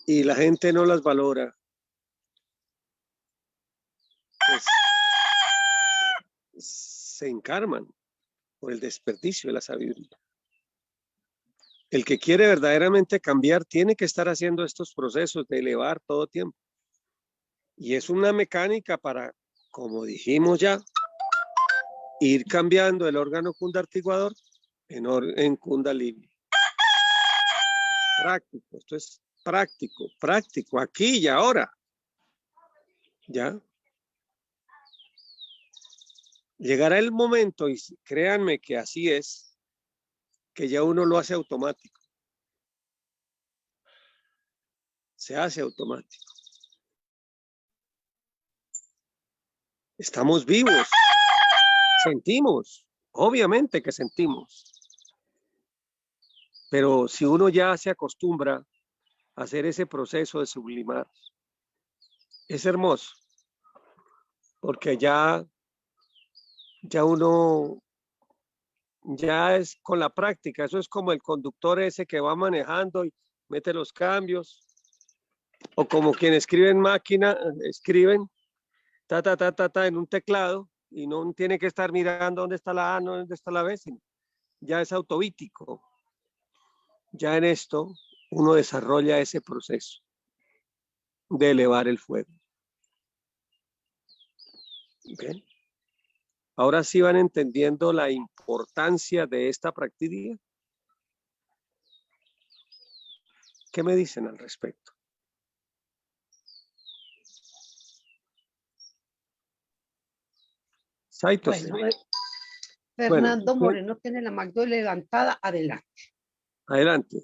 y la gente no las valora, pues se encarman por el desperdicio de la sabiduría. El que quiere verdaderamente cambiar tiene que estar haciendo estos procesos de elevar todo tiempo. Y es una mecánica para, como dijimos ya, ir cambiando el órgano kundartiguador en Kundalini. Práctico, esto es práctico, aquí y ahora. ¿Ya? Llegará el momento, y créanme que así es, que ya uno lo hace automático. Se hace automático. Estamos vivos. Sentimos. Obviamente que sentimos. Pero si uno ya se acostumbra a hacer ese proceso de sublimar, es hermoso, porque ya uno, ya es con la práctica, eso es como el conductor ese que va manejando y mete los cambios, o como quien escribe en máquina, escriben ta, en un teclado y no tiene que estar mirando dónde está la A, no dónde está la B, sino ya es autovítico. Ya en esto uno desarrolla ese proceso de elevar el fuego. ¿Bien? Ahora sí van entendiendo la importancia de esta práctica. ¿Qué me dicen al respecto? Saito. Bueno, Fernando Moreno tiene la mano levantada. Adelante. Adelante.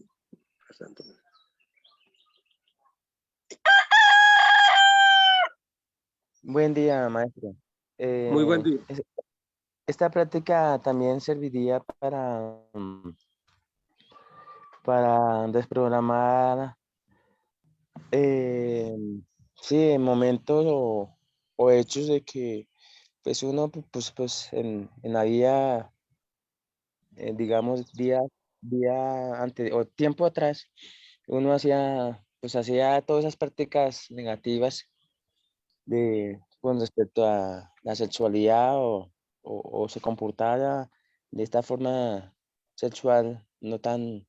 Buen día, maestro. Muy buen día. Esta práctica también serviría para desprogramar sí, momentos o hechos de que pues uno pues en la vida, digamos, día antes o tiempo atrás, uno hacía todas esas prácticas negativas con respecto a la sexualidad o se comportara de esta forma sexual no tan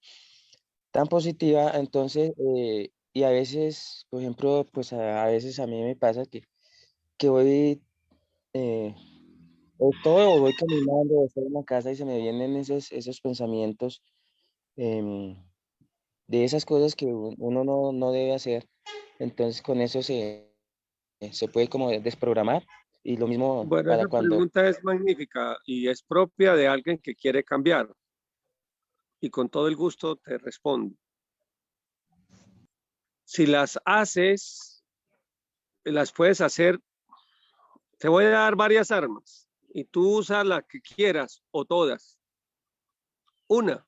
positiva. Entonces, y a veces, por ejemplo, pues a veces a mí me pasa que voy, o voy caminando, o estoy en la casa y se me vienen esos pensamientos de esas cosas que uno no debe hacer. Entonces, con eso se puede como desprogramar. Y lo mismo Bueno, para esa cuando... pregunta es magnífica y es propia de alguien que quiere cambiar. Y con todo el gusto te respondo. Si las haces, las puedes hacer. Te voy a dar varias armas y tú usas la que quieras o todas. Una,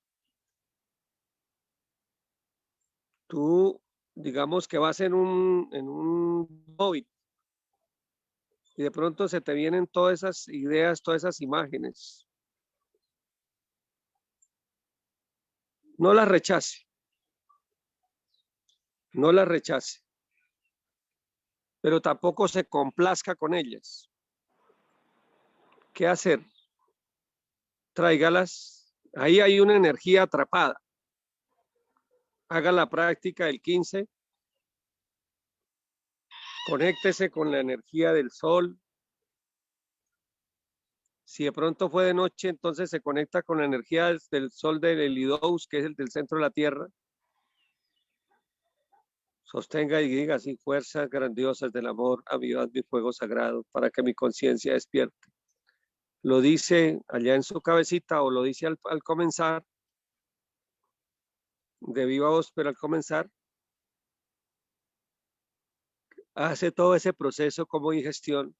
tú digamos que vas en un móvil y de pronto se te vienen todas esas ideas, todas esas imágenes. No las rechace. No las rechace. Pero tampoco se complazca con ellas. ¿Qué hacer? Tráigalas. Ahí hay una energía atrapada. Haga la práctica del 15. Conéctese con la energía del sol. Si de pronto fue de noche, entonces se conecta con la energía del sol del Helidous, que es el del centro de la Tierra. Sostenga y diga así: fuerzas grandiosas del amor, avivad mi fuego sagrado para que mi conciencia despierte. Lo dice allá en su cabecita o lo dice al comenzar, de viva voz, pero al comenzar, hace todo ese proceso como digestión.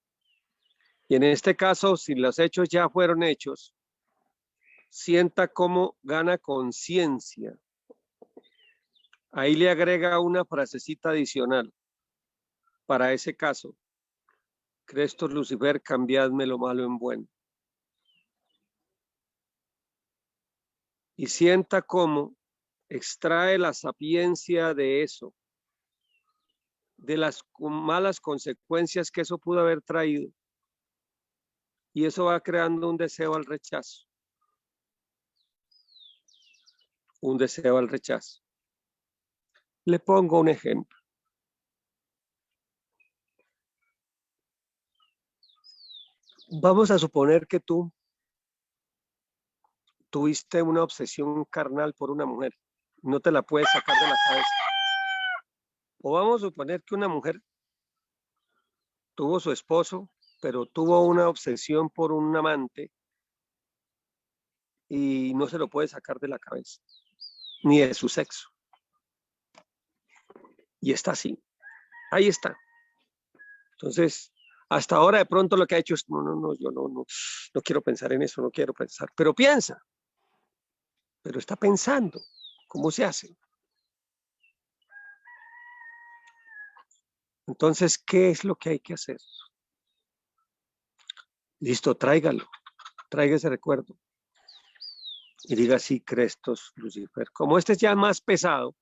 Y en este caso, si los hechos ya fueron hechos, sienta cómo gana conciencia. Ahí le agrega una frasecita adicional. Para ese caso, Cristo Lucifer, cambiadme lo malo en bueno. Y sienta cómo extrae la sapiencia de eso, de las malas consecuencias que eso pudo haber traído. Y eso va creando un deseo al rechazo. Un deseo al rechazo. Le pongo un ejemplo. Vamos a suponer que tú tuviste una obsesión carnal por una mujer. No te la puedes sacar de la cabeza. O vamos a suponer que una mujer tuvo su esposo, pero tuvo una obsesión por un amante y no se lo puede sacar de la cabeza, ni de su sexo. Y está así. Ahí está. Entonces, hasta ahora de pronto lo que ha hecho es, yo no quiero pensar en eso, no quiero pensar. Pero piensa. Pero está pensando. ¿Cómo se hace? Entonces, ¿qué es lo que hay que hacer? Listo, tráigalo, traiga ese recuerdo. Y diga, sí, Crestos, Lucifer. Como este es ya más pesado,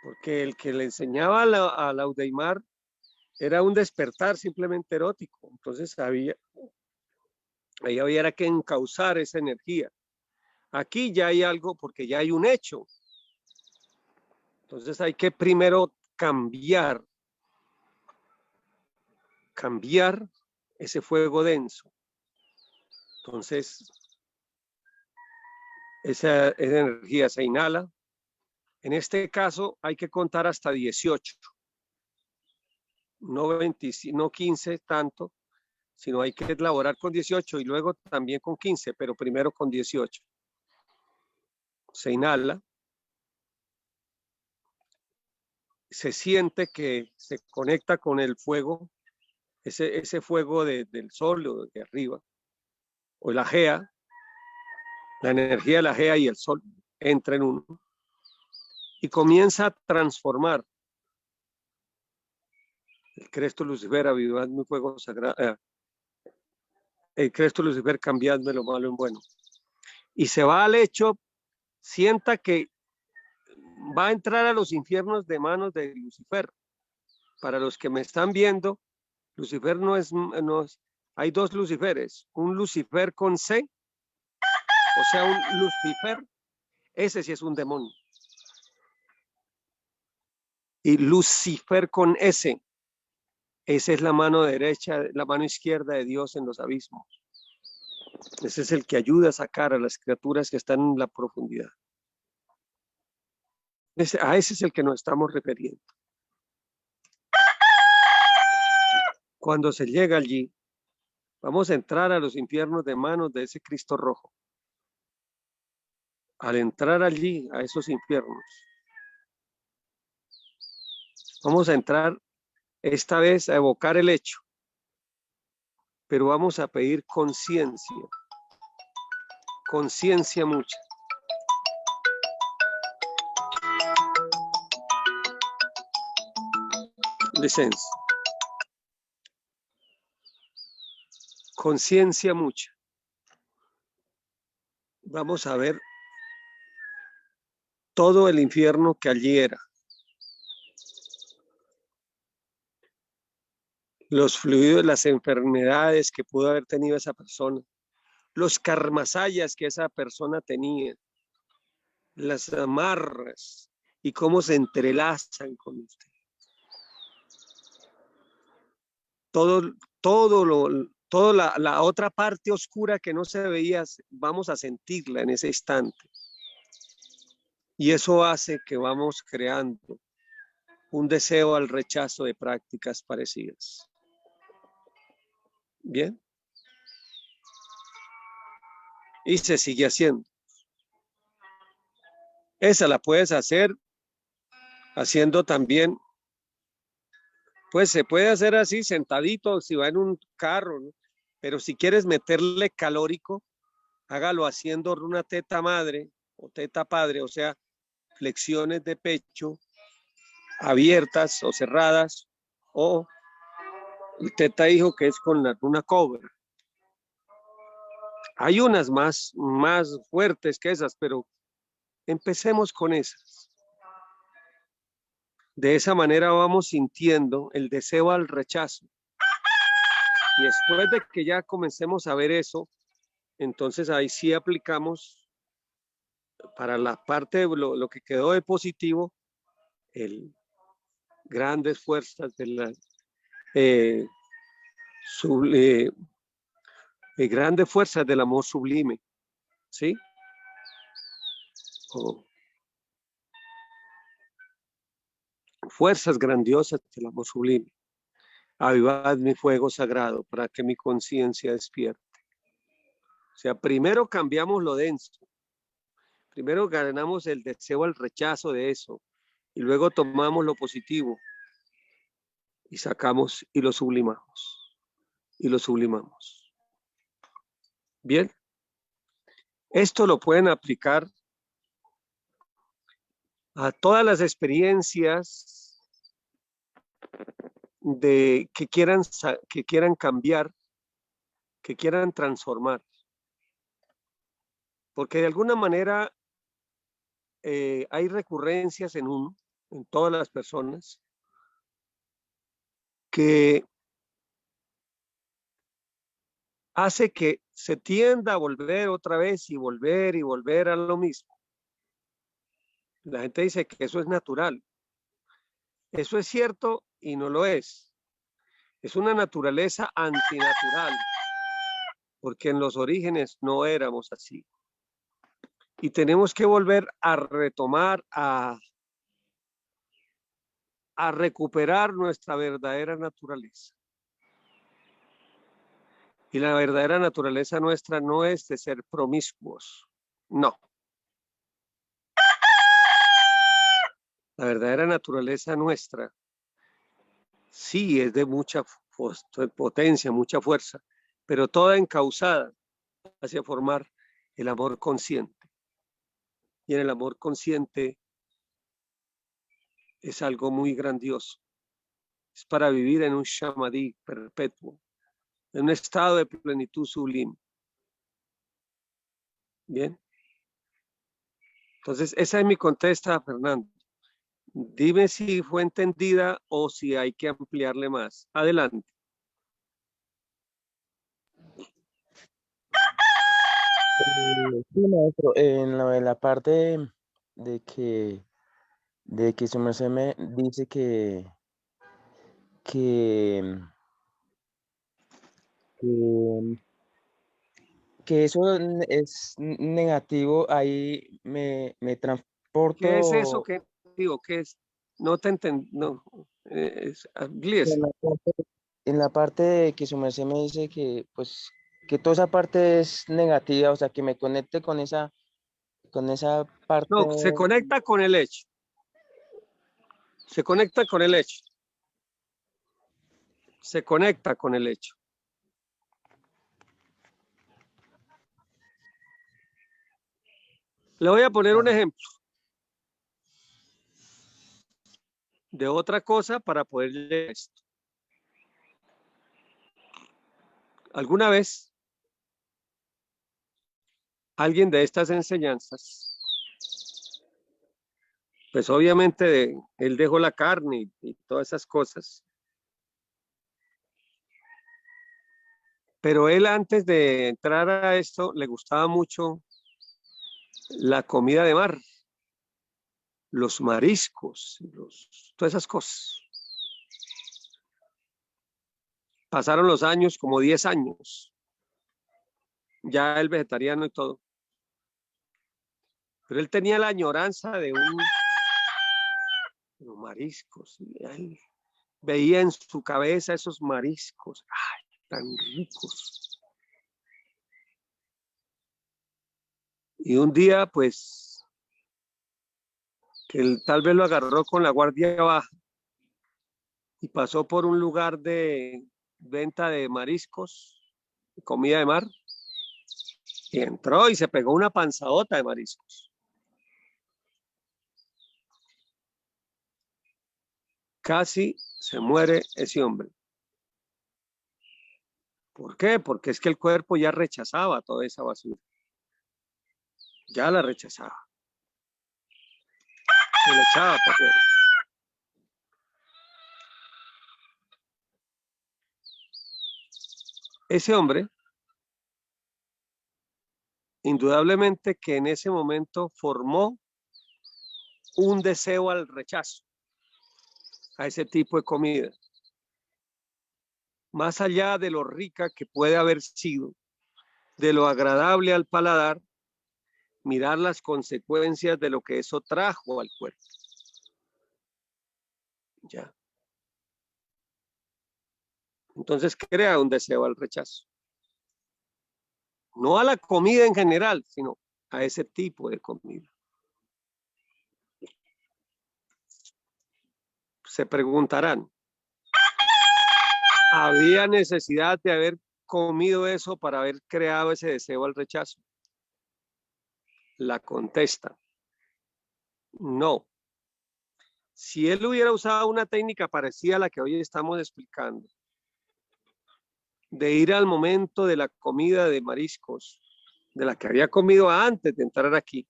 porque el que le enseñaba a Laudeimar era un despertar simplemente erótico. Entonces ahí había que encauzar esa energía. Aquí ya hay algo, porque ya hay un hecho. Entonces hay que primero cambiar ese fuego denso. Entonces, esa energía se inhala. En este caso hay que contar hasta 18. No 20, no 15 tanto, sino hay que elaborar con 18 y luego también con 15, pero primero con 18. Se inhala. Se siente que se conecta con el fuego, ese fuego del sol o de arriba, o la gea, la energía de la gea y el sol entra en uno y comienza a transformar el Cristo Lucifer, avivad mi fuego sagrado, el Cristo Lucifer, cambiadme lo malo en bueno. Y se va al hecho, sienta que va a entrar a los infiernos de manos de Lucifer. Para los que me están viendo, Lucifer no es, hay dos Luciferes, un Lucifer con C, o sea, un Lucifer, ese sí es un demonio. Y Lucifer con S, esa es la mano derecha, la mano izquierda de Dios en los abismos. Ese es el que ayuda a sacar a las criaturas que están en la profundidad. A ese es el que nos estamos refiriendo. Cuando se llega allí, vamos a entrar a los infiernos de manos de ese Cristo rojo. Al entrar allí, a esos infiernos, vamos a entrar esta vez a evocar el hecho, pero vamos a pedir conciencia mucha. Licencia. Conciencia mucha. Vamos a ver todo el infierno que allí era. Los fluidos, las enfermedades que pudo haber tenido esa persona, los karmasayas que esa persona tenía, las amarras y cómo se entrelazan con usted. Toda la otra parte oscura que no se veía, vamos a sentirla en ese instante. Y eso hace que vamos creando un deseo al rechazo de prácticas parecidas. Bien. Y se sigue haciendo. Esa la puedes hacer haciendo también, pues se puede hacer así sentadito si va en un carro, ¿no? Pero si quieres meterle calórico, hágalo haciendo una teta madre o teta padre, o sea, flexiones de pecho abiertas o cerradas, o el teta hijo que es con una cobra. Hay unas más fuertes que esas, pero empecemos con esas. De esa manera vamos sintiendo el deseo al rechazo. Y después de que ya comencemos a ver eso, entonces ahí sí aplicamos para la parte de lo que quedó de positivo, grandes fuerzas de la grandes fuerzas del amor sublime, ¿sí? Fuerzas grandiosas del amor sublime. Avivad mi fuego sagrado para que mi conciencia despierte. O sea, primero cambiamos lo denso. Primero ganamos el deseo al rechazo de eso. Y luego tomamos lo positivo. Y sacamos y lo sublimamos. Y lo sublimamos. Bien. Esto lo pueden aplicar a todas las experiencias que quieran cambiar, que quieran transformar. Porque de alguna manera hay recurrencias en todas las personas, que hace que se tienda a volver otra vez y volver a lo mismo. La gente dice que eso es natural. Eso es cierto y no lo es. Es una naturaleza antinatural, porque en los orígenes no éramos así. Y tenemos que volver a retomar, a recuperar nuestra verdadera naturaleza. Y la verdadera naturaleza nuestra no es de ser promiscuos, no. La verdadera naturaleza nuestra sí es de mucha potencia, mucha fuerza, pero toda encauzada hacia formar el amor consciente. Y en el amor consciente es algo muy grandioso. Es para vivir en un shamadí perpetuo, en un estado de plenitud sublime. Bien. Entonces, esa es mi contesta, Fernando. Dime si fue entendida o si hay que ampliarle más. Adelante. Sí, maestro, en la parte de que su merced me dice que, que, que eso es negativo, ahí me ¿Qué es eso transporto que digo? ¿Qué es? No te entendí. No. en la parte, en la parte de que su merced me dice que, pues, que toda esa parte es negativa, o sea, que me conecte con esa parte. No, se conecta con el hecho. Se conecta con el hecho. Se conecta con el hecho. Le voy a poner un ejemplo de otra cosa para poder leer esto. ¿Alguna vez alguien de estas enseñanzas, pues obviamente él dejó la carne y todas esas cosas, pero él antes de entrar a esto le gustaba mucho la comida de mar, los mariscos, todas esas cosas? Pasaron los años, como 10 años, ya el vegetariano y todo, pero él tenía la añoranza de los mariscos, y él veía en su cabeza esos mariscos, ¡ay, tan ricos! Y un día, pues, que él tal vez lo agarró con la guardia baja y pasó por un lugar de venta de mariscos, comida de mar, y entró y se pegó una panzadota de mariscos. Casi se muere ese hombre. ¿Por qué? Porque es que el cuerpo ya rechazaba toda esa basura. Ya la rechazaba. Se la echaba para afuera. Ese hombre, indudablemente que en ese momento formó un deseo al rechazo a ese tipo de comida. Más allá de lo rica que puede haber sido, de lo agradable al paladar, mirar las consecuencias de lo que eso trajo al cuerpo. Ya. Entonces crea un deseo al rechazo. No a la comida en general, sino a ese tipo de comida. Se preguntarán, ¿había necesidad de haber comido eso para haber creado ese deseo al rechazo? La contesta, no. Si él hubiera usado una técnica parecida a la que hoy estamos explicando, de ir al momento de la comida de mariscos, de la que había comido antes de entrar aquí,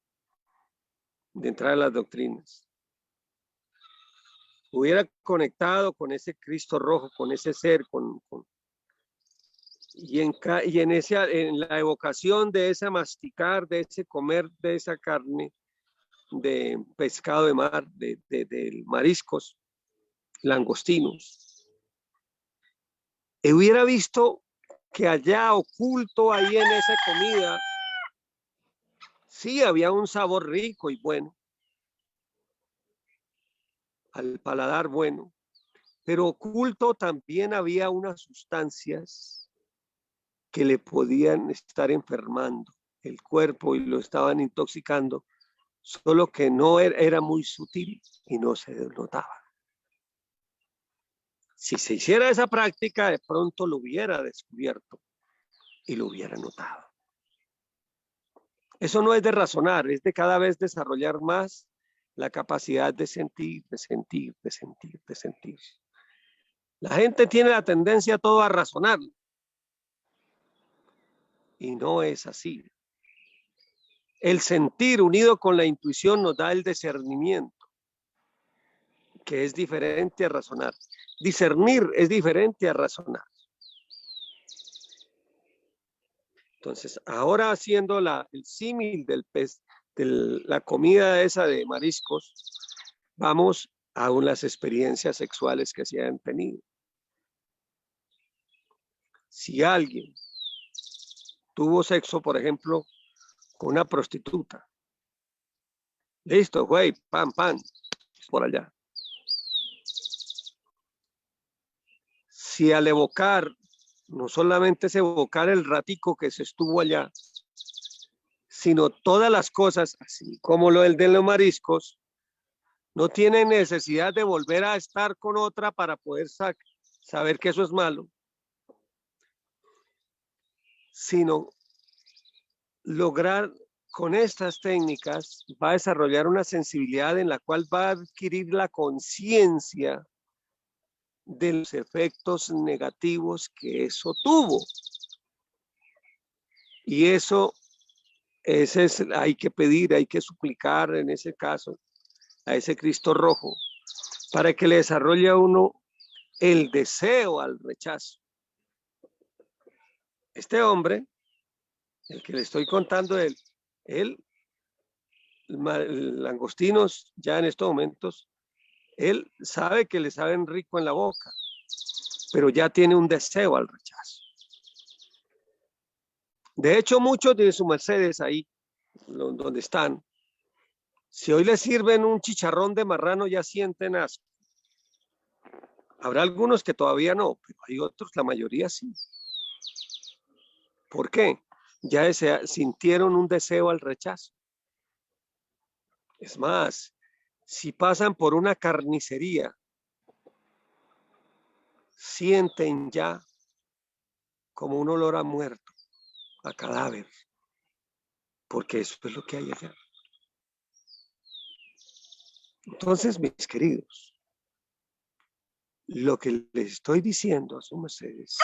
de entrar a las doctrinas, hubiera conectado con ese Cristo rojo, con ese ser, y en la evocación de ese masticar, de ese comer, de esa carne, de pescado de mar, de mariscos, langostinos, hubiera visto que allá oculto ahí en esa comida, sí había un sabor rico y bueno, al paladar bueno, pero oculto también había unas sustancias que le podían estar enfermando el cuerpo y lo estaban intoxicando, solo que no era muy sutil y no se notaba. Si se hiciera esa práctica, de pronto lo hubiera descubierto y lo hubiera notado. Eso no es de razonar, es de cada vez desarrollar más la capacidad de sentir, de sentir, de sentir, de sentir. La gente tiene la tendencia todo a razonar y no es así. El sentir unido con la intuición nos da el discernimiento, que es diferente a razonar. Discernir es diferente a razonar. Entonces, ahora haciendo el símil del pez, de la comida esa de mariscos, vamos a las experiencias sexuales que se han tenido. Si alguien tuvo sexo, por ejemplo, con una prostituta, listo, güey, pam, pam, por allá. Si al evocar, no solamente es evocar el ratico que se estuvo allá, sino todas las cosas, así como lo del de los mariscos, no tiene necesidad de volver a estar con otra para poder saber que eso es malo, sino lograr con estas técnicas, va a desarrollar una sensibilidad en la cual va a adquirir la conciencia de los efectos negativos que eso tuvo. Y eso hay que pedir, hay que suplicar en ese caso a ese Cristo rojo para que le desarrolle a uno el deseo al rechazo. Este hombre, el que le estoy contando, él langostinos ya en estos momentos, él sabe que le saben rico en la boca, pero ya tiene un deseo al rechazo. De hecho, muchos de sus mercedes ahí, donde están, si hoy les sirven un chicharrón de marrano, ya sienten asco. Habrá algunos que todavía no, pero hay otros, la mayoría sí. ¿Por qué? Ya sintieron un deseo al rechazo. Es más, si pasan por una carnicería, sienten ya como un olor a muerto, a cadáver, porque eso es lo que hay allá. Entonces, mis queridos, lo que les estoy diciendo a sus mercedes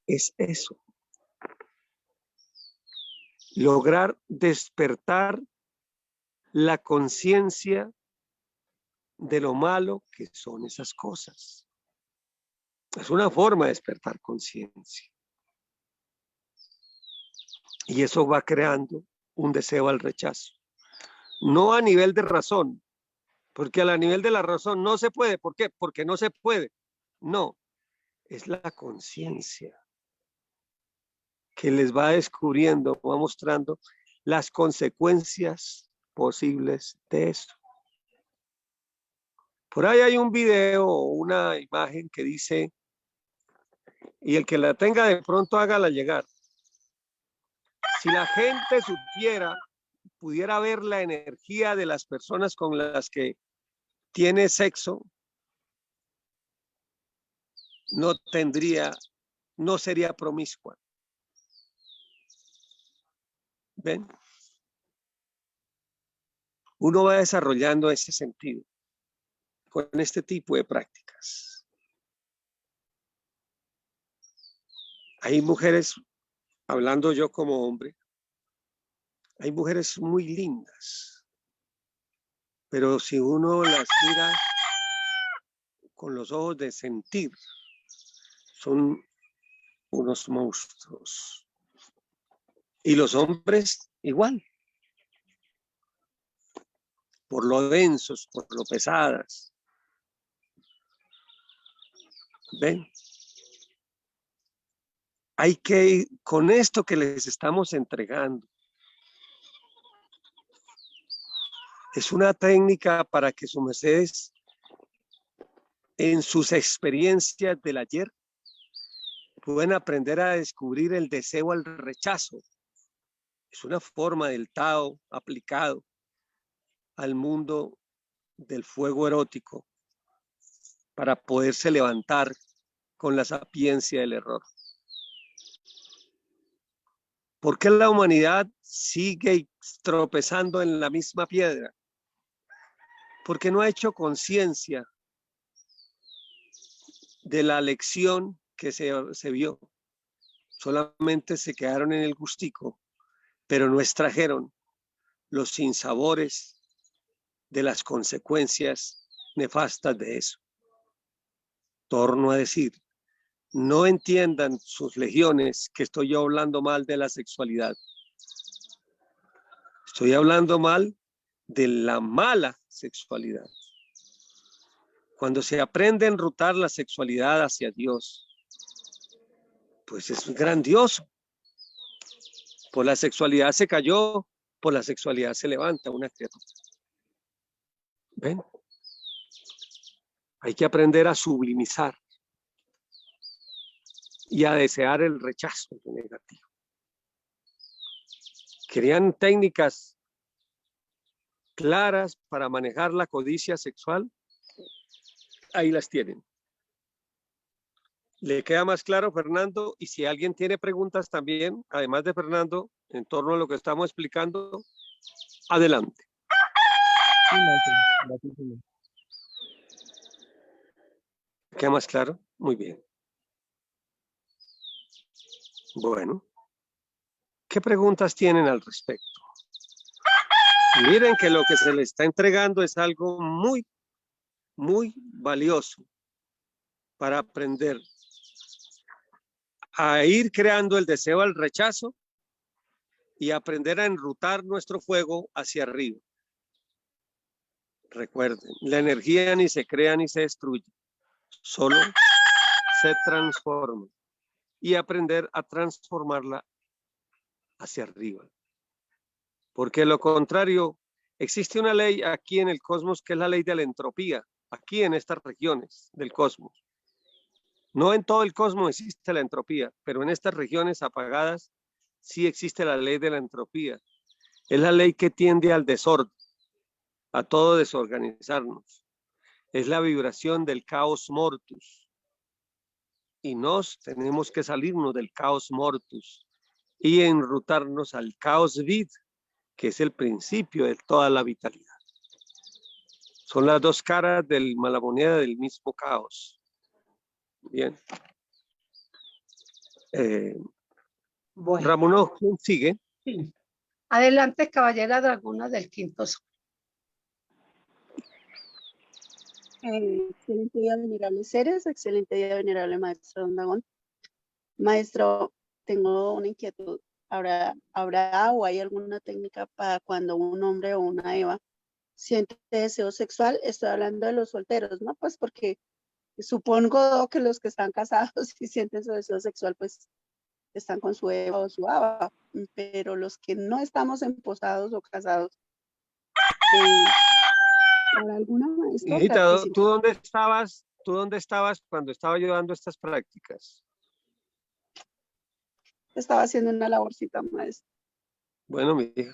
es eso. Lograr despertar la conciencia de lo malo que son esas cosas. Es una forma de despertar conciencia. Y eso va creando un deseo al rechazo. No a nivel de razón, porque a nivel de la razón no se puede. ¿Por qué? Porque no se puede. No, es la conciencia que les va descubriendo, va mostrando las consecuencias posibles de eso. Por ahí hay un video o una imagen que dice, y el que la tenga de pronto hágala llegar. Si la gente supiera, pudiera ver la energía de las personas con las que tiene sexo, no sería promiscua. ¿Ven? uno va desarrollando ese sentido con este tipo de prácticas. Hay mujeres, hablando yo como hombre, hay mujeres muy lindas, pero si uno las mira con los ojos de sentir, son unos monstruos. Y los hombres igual, por lo densos, por lo pesadas. ¿Ven? Hay que, con esto que les estamos entregando, es una técnica para que sus mercedes, en sus experiencias del ayer, puedan aprender a descubrir el deseo al rechazo. Es una forma del Tao aplicado al mundo del fuego erótico para poderse levantar con la sapiencia del error. ¿Por qué la humanidad sigue tropezando en la misma piedra? Porque no ha hecho conciencia de la lección que se vio. Solamente se quedaron en el gustico, pero no extrajeron los sinsabores de las consecuencias nefastas de eso. Torno a decir, no entiendan sus legiones que estoy yo hablando mal de la sexualidad. Estoy hablando mal de la mala sexualidad. Cuando se aprende a enrutar la sexualidad hacia Dios, pues es grandioso. Por la sexualidad se cayó, por la sexualidad se levanta una criatura. ¿Ven? Hay que aprender a sublimizar y a desear el rechazo negativo. ¿Querían técnicas claras para manejar la codicia sexual? Ahí las tienen. ¿Le queda más claro, Fernando? Y si alguien tiene preguntas también, además de Fernando, en torno a lo que estamos explicando, adelante. ¿Queda más claro? Muy bien. Bueno, ¿qué preguntas tienen al respecto? Miren que lo que se le está entregando es algo muy, muy valioso para aprender a ir creando el deseo al rechazo y aprender a enrutar nuestro fuego hacia arriba. Recuerden, la energía ni se crea ni se destruye, solo se transforma y aprender a transformarla hacia arriba. Porque lo contrario, existe una ley aquí en el cosmos que es la ley de la entropía, aquí en estas regiones del cosmos. No en todo el cosmos existe la entropía, pero en estas regiones apagadas sí existe la ley de la entropía. Es la ley que tiende al desorden, a todo desorganizarnos. Es la vibración del caos mortus. Y nos tenemos que salirnos del caos mortus y enrutarnos al caos vid, que es el principio de toda la vitalidad. Son las dos caras de la moneda del mismo caos. Bien. Bueno, Ramón, ¿quién sigue? sí. Adelante, caballera dragona del quinto sol. Excelente día, venerables seres. Excelente día, venerable maestro Don Dagón. Maestro, tengo una inquietud. ¿Habrá o hay alguna técnica para cuando un hombre o una Eva siente deseo sexual? Estoy hablando de los solteros, ¿no? Pues porque supongo que los que están casados y sienten su deseo sexual, pues están con su Eva o su Ava, pero los que no estamos emposados o casados, ¿para alguna maestra? Hijita, ¿tú dónde estabas? ¿Tú dónde estabas cuando estaba yo dando estas prácticas? Estaba haciendo una laborcita, maestro. Bueno, mi hija,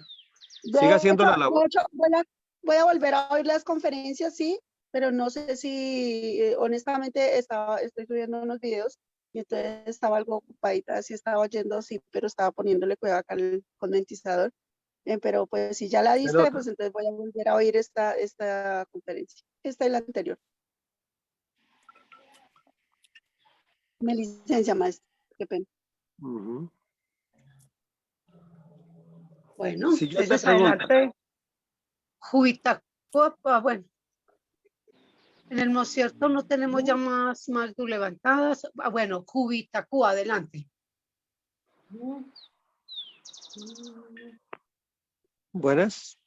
siga haciendo la labor. De hecho, voy a volver a oír las conferencias, sí, pero no sé si, honestamente, estoy subiendo unos videos y entonces estaba algo ocupadita, sí estaba oyendo, sí, pero estaba poniéndole cuidado acá al condensizador Pero pues si ya la diste, Pero- pues entonces voy a volver a oír esta conferencia. Esta y la anterior. Mi licencia, maestra. Qué pena. Ujú. Bueno, Si yo te entonces pregunto, adelante. Jubitacua, bueno, en el concierto no tenemos ya más levantadas. Bueno, Jubitacua, adelante. buenas.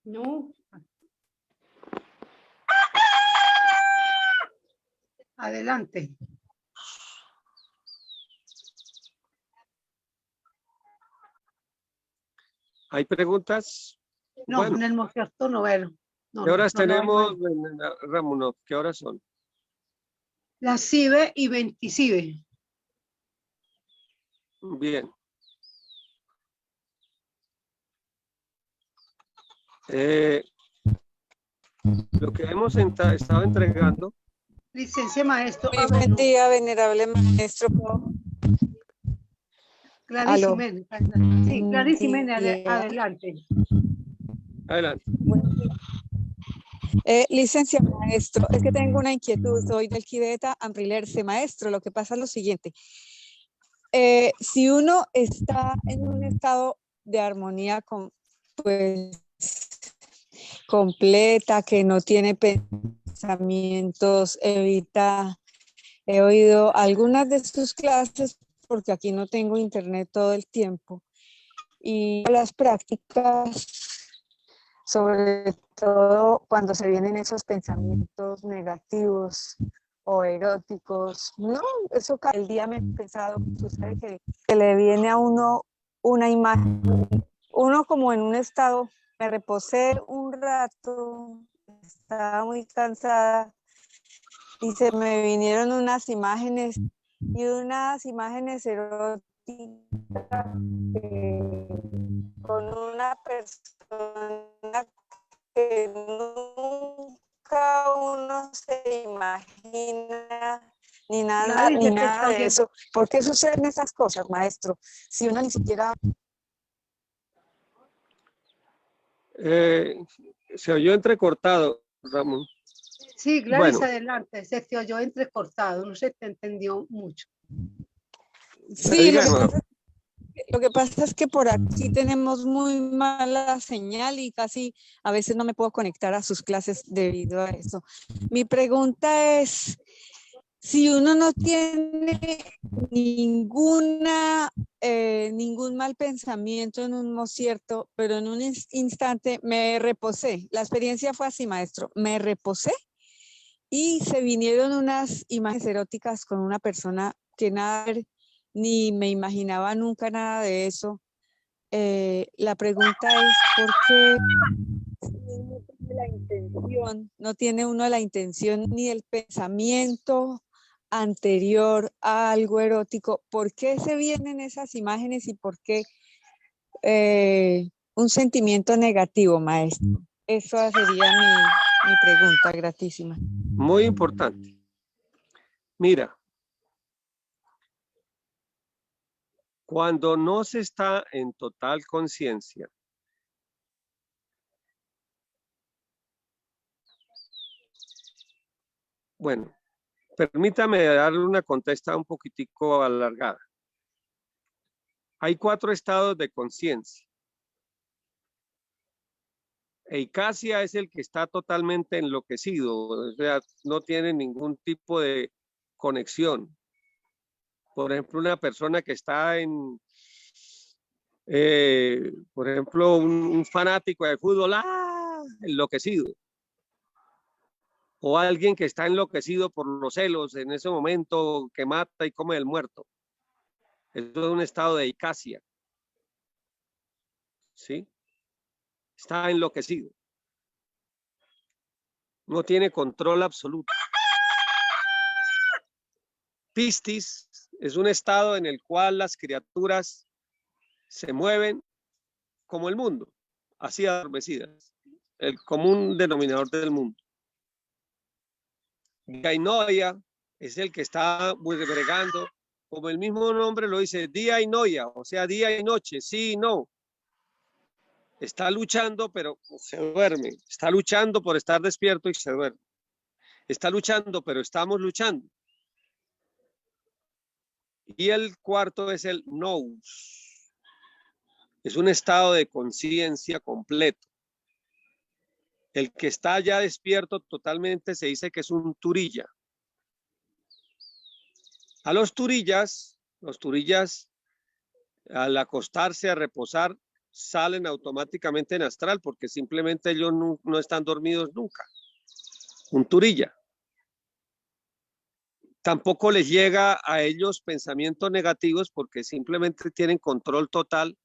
No. Adelante. ¿Hay preguntas? No, Bueno, en el concierto no, bueno. No, ¿qué horas no, no hay tenemos, más. Ramón? No, ¿qué horas son? La CIBE y 20 CIBE. Bien. Lo que hemos estado entregando. Licencia maestro. Muy buen día, venerable maestro. Gladys Aló. Jiménez. Sí, Gladys Jiménez, adelante. Adelante. Licencia maestro, es que tengo una inquietud, soy del Quideta Ambrilerse. Maestro, lo que pasa es lo siguiente. Si uno está en un estado de armonía pues, completa, que no tiene pensamientos, he oído algunas de sus clases porque aquí no tengo internet todo el tiempo, y las prácticas, sobre todo cuando se vienen esos pensamientos negativos o eróticos, no, eso cada día me he pensado, sucede que le viene a uno una imagen, uno como en un estado, me reposé un rato, estaba muy cansada y se me vinieron unas imágenes eróticas con una persona que nunca uno se imagina ni nada de eso. ¿Por qué suceden esas cosas, maestro? Si uno ni siquiera... Se oyó entrecortado, Ramón. Sí, Gladys, Bueno. adelante. Se te oyó entrecortado, no se te entendió mucho. Sí, lo que pasa es que por aquí tenemos muy mala señal y casi a veces no me puedo conectar a sus clases debido a eso. Mi pregunta es, si uno no tiene ningún mal pensamiento en un concierto, pero en un instante me reposé. La experiencia fue así, maestro. Me reposé y se vinieron unas imágenes eróticas con una persona que nada, ni me imaginaba nunca nada de eso. La pregunta es, ¿por qué no tiene uno la intención ni el pensamiento anterior a algo erótico? ¿Por qué se vienen esas imágenes y por qué un sentimiento negativo, maestro? Esa sería mi pregunta, gratísima. Muy importante. Mira, cuando no se está en total conciencia, bueno, permítame darle una contesta un poquitico alargada. Hay 4 estados de conciencia. Eicasia es el que está totalmente enloquecido, o sea, no tiene ningún tipo de conexión. Por ejemplo, una persona que está en, por ejemplo, un fanático de fútbol, enloquecido. O alguien que está enloquecido por los celos en ese momento, que mata y come el muerto. Eso es un estado de eicasia. ¿Sí? Está enloquecido. No tiene control absoluto. Piscis es un estado en el cual las criaturas se mueven como el mundo, así adormecidas, el común denominador del mundo. Gainoia es el que está bregando como el mismo nombre lo dice, día y noia, o sea, día y noche, sí y no. Está luchando, pero se duerme. Está luchando por estar despierto y se duerme. Está luchando, pero estamos luchando. Y el cuarto es el nous. Es un estado de conciencia completo. El que está ya despierto totalmente se dice que es un turilla. A los turillas al acostarse a reposar salen automáticamente en astral porque simplemente ellos no están dormidos nunca. Un turilla. Tampoco les llega a ellos pensamientos negativos porque simplemente tienen control total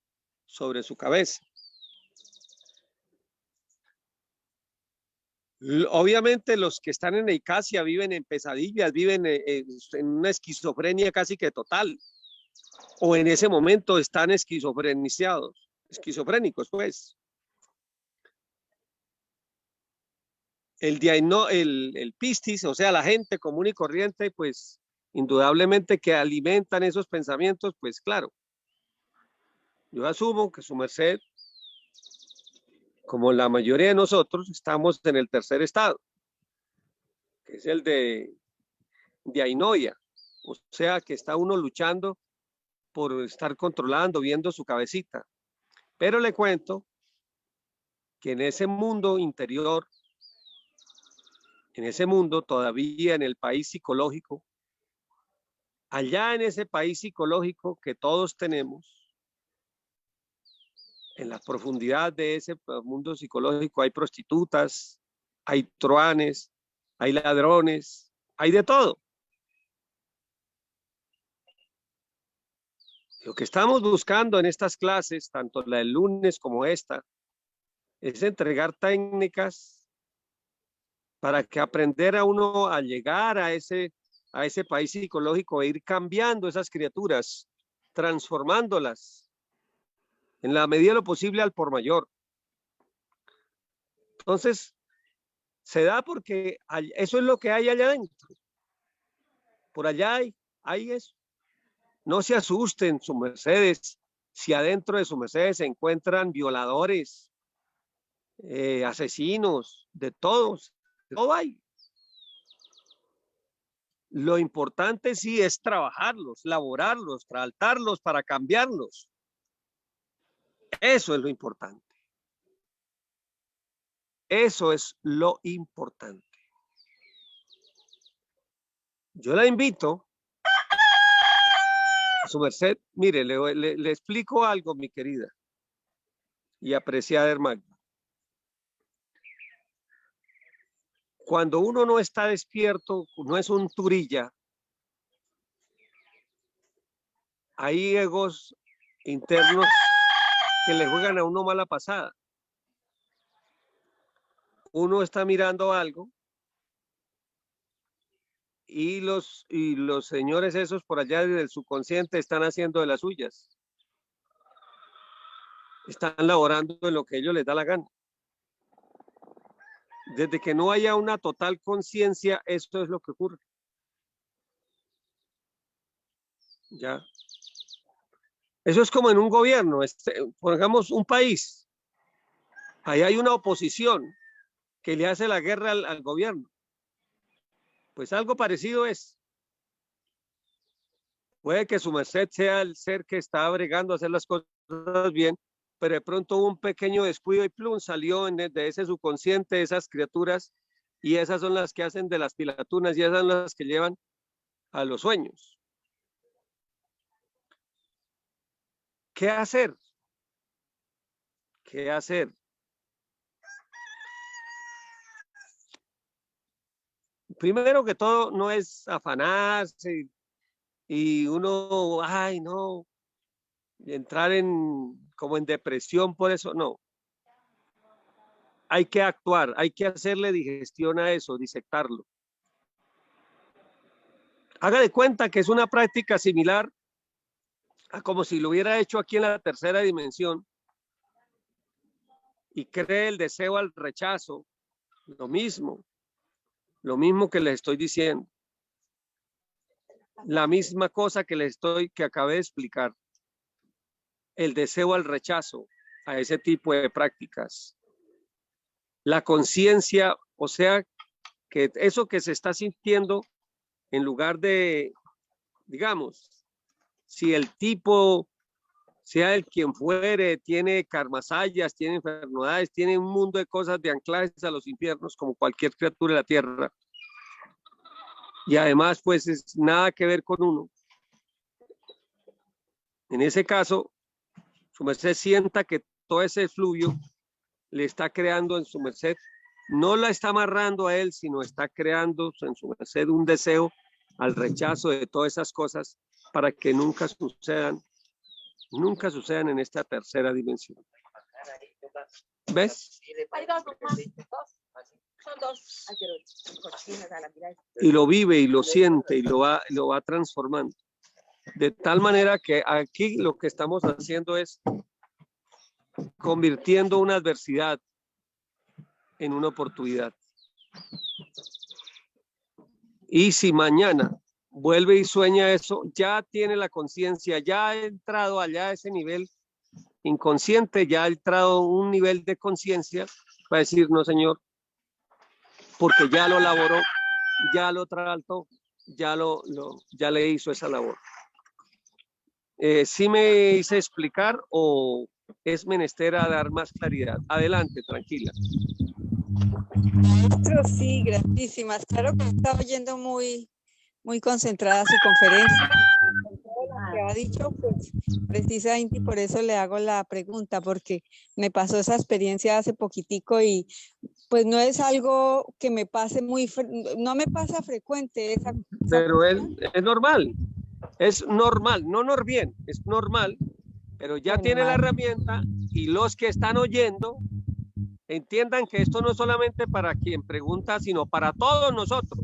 sobre su cabeza. Obviamente los que están en Eicasia viven en pesadillas, viven en una esquizofrenia casi que total, o en ese momento están esquizofrénicos pues. El pistis, o sea, la gente común y corriente, pues indudablemente que alimentan esos pensamientos, pues claro. Yo asumo que su merced, como la mayoría de nosotros, estamos en el tercer estado, que es el de ainoia, o sea, que está uno luchando por estar controlando, viendo su cabecita. Pero le cuento que en ese mundo interior, en ese mundo todavía en el país psicológico, allá en ese país psicológico que todos tenemos, en la profundidad de ese mundo psicológico hay prostitutas, hay truanes, hay ladrones, hay de todo. Lo que estamos buscando en estas clases, tanto la del lunes como esta, es entregar técnicas para que aprender a uno a llegar a ese país psicológico e ir cambiando esas criaturas, transformándolas en la medida de lo posible al por mayor. Entonces, se da porque eso es lo que hay allá adentro. Por allá hay eso. No se asusten, sus mercedes, si adentro de sus mercedes se encuentran violadores, asesinos, de todos, todo hay. Lo importante sí es trabajarlos, laborarlos, tratarlos para cambiarlos. Eso es lo importante. Eso es lo importante. Yo la invito a su merced. Mire, le explico algo, mi querida y apreciada hermana. Cuando uno no está despierto, no es un turilla, hay egos internos que le juegan a uno mala pasada. Uno está mirando algo y los señores esos por allá del subconsciente están haciendo de las suyas. Están laborando en lo que ellos les da la gana. Desde que no haya una total conciencia, esto es lo que ocurre. Ya. Eso es como en un gobierno, pongamos un país. Ahí hay una oposición que le hace la guerra al gobierno. Pues algo parecido es. Puede que su merced sea el ser que está bregando a hacer las cosas bien, pero de pronto hubo un pequeño descuido y plum, salió de ese subconsciente esas criaturas y esas son las que hacen de las pilatunas y esas son las que llevan a los sueños. ¿Qué hacer? ¿Qué hacer? Primero que todo, no es afanarse y uno, ay, no, entrar como en depresión por eso, no. Hay que actuar, hay que hacerle digestión a eso, disectarlo. Haga de cuenta que es una práctica similar a como si lo hubiera hecho aquí en la tercera dimensión y cree el deseo al rechazo, lo mismo que les estoy diciendo. la misma cosa que acabé de explicar. El deseo al rechazo a ese tipo de prácticas. La conciencia, o sea, que eso que se está sintiendo, en lugar de, digamos, si el tipo, sea el quien fuere, tiene karmasayas, tiene enfermedades, tiene un mundo de cosas de anclajes a los infiernos, como cualquier criatura de la tierra, y además, pues, es nada que ver con uno. En ese caso, su merced sienta que todo ese fluvio le está creando en su merced, no la está amarrando a él, sino está creando en su merced un deseo al rechazo de todas esas cosas para que nunca sucedan en esta tercera dimensión. ¿Ves? Y lo vive y lo siente y lo va transformando. De tal manera que aquí lo que estamos haciendo es convirtiendo una adversidad en una oportunidad. Y si mañana vuelve y sueña eso, ya tiene la conciencia, ya ha entrado allá a ese nivel inconsciente, ya ha entrado a un nivel de conciencia para decir, no señor, porque ya lo elaboró, ya lo trató, ya le hizo esa labor. ¿Sí me hice explicar o es menester a dar más claridad? Adelante, tranquila. Maestro, sí, gratísimas. Claro que estaba oyendo muy concentrada su conferencia. Con todo lo que ha dicho, pues precisamente y por eso le hago la pregunta, porque me pasó esa experiencia hace poquitico y pues no es algo que me pase no me pasa frecuente esa pero es normal. Es normal, no bien, es normal, pero ya bueno, tiene la herramienta y los que están oyendo entiendan que esto no es solamente para quien pregunta, sino para todos nosotros.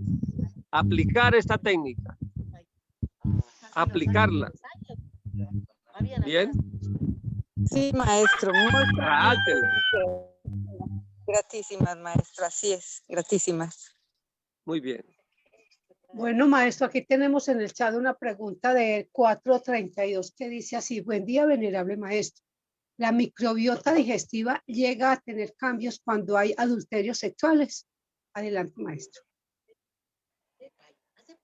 Aplicar esta técnica, aplicarla. ¿Bien? Sí, maestro. Gratísimas, maestra, así es, gratísimas. Muy bien. Bueno, maestro, aquí tenemos en el chat una pregunta de 432 que dice así: buen día, venerable maestro. ¿La microbiota digestiva llega a tener cambios cuando hay adulterios sexuales? Adelante, maestro.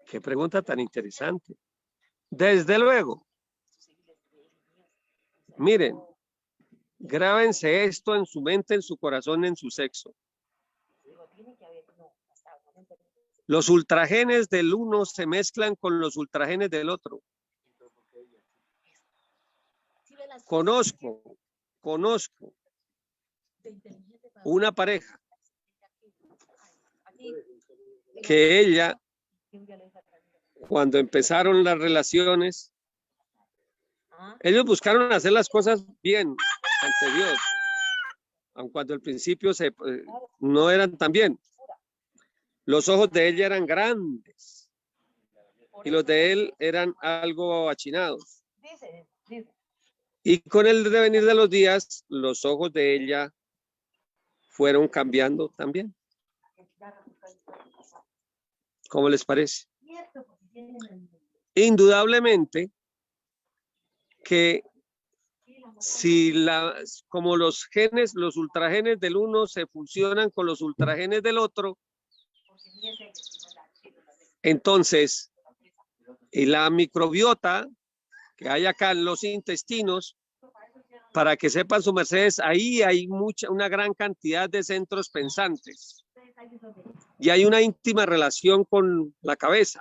Qué pregunta tan interesante. Desde luego. Miren, grábense esto en su mente, en su corazón, en su sexo. Los ultragenes del uno se mezclan con los ultragenes del otro. Conozco una pareja que ella, cuando empezaron las relaciones, ellos buscaron hacer las cosas bien ante Dios, aun cuando al principio no eran tan bien. Los ojos de ella eran grandes y los de él eran algo achinados. Y con el devenir de los días, los ojos de ella fueron cambiando también. ¿Cómo les parece? Indudablemente que si como los genes, los ultragenes del uno se fusionan con los ultragenes del otro, entonces, y la microbiota que hay acá en los intestinos, para que sepan su mercedes, ahí hay una gran cantidad de centros pensantes y hay una íntima relación con la cabeza.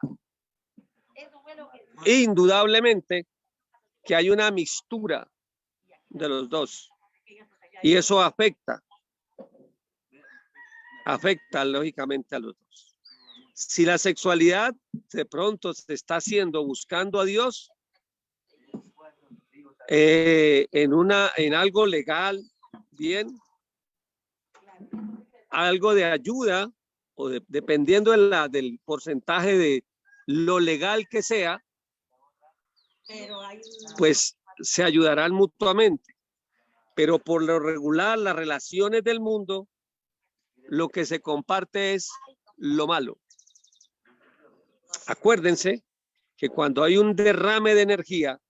Indudablemente que hay una mixtura de los dos y eso afecta lógicamente a los dos. Si la sexualidad de pronto se está haciendo buscando a Dios en algo legal, bien, algo de ayuda o dependiendo del porcentaje de lo legal que sea, pues se ayudarán mutuamente. Pero por lo regular, las relaciones del mundo, lo que se comparte es lo malo. Acuérdense que cuando hay un derrame de energía,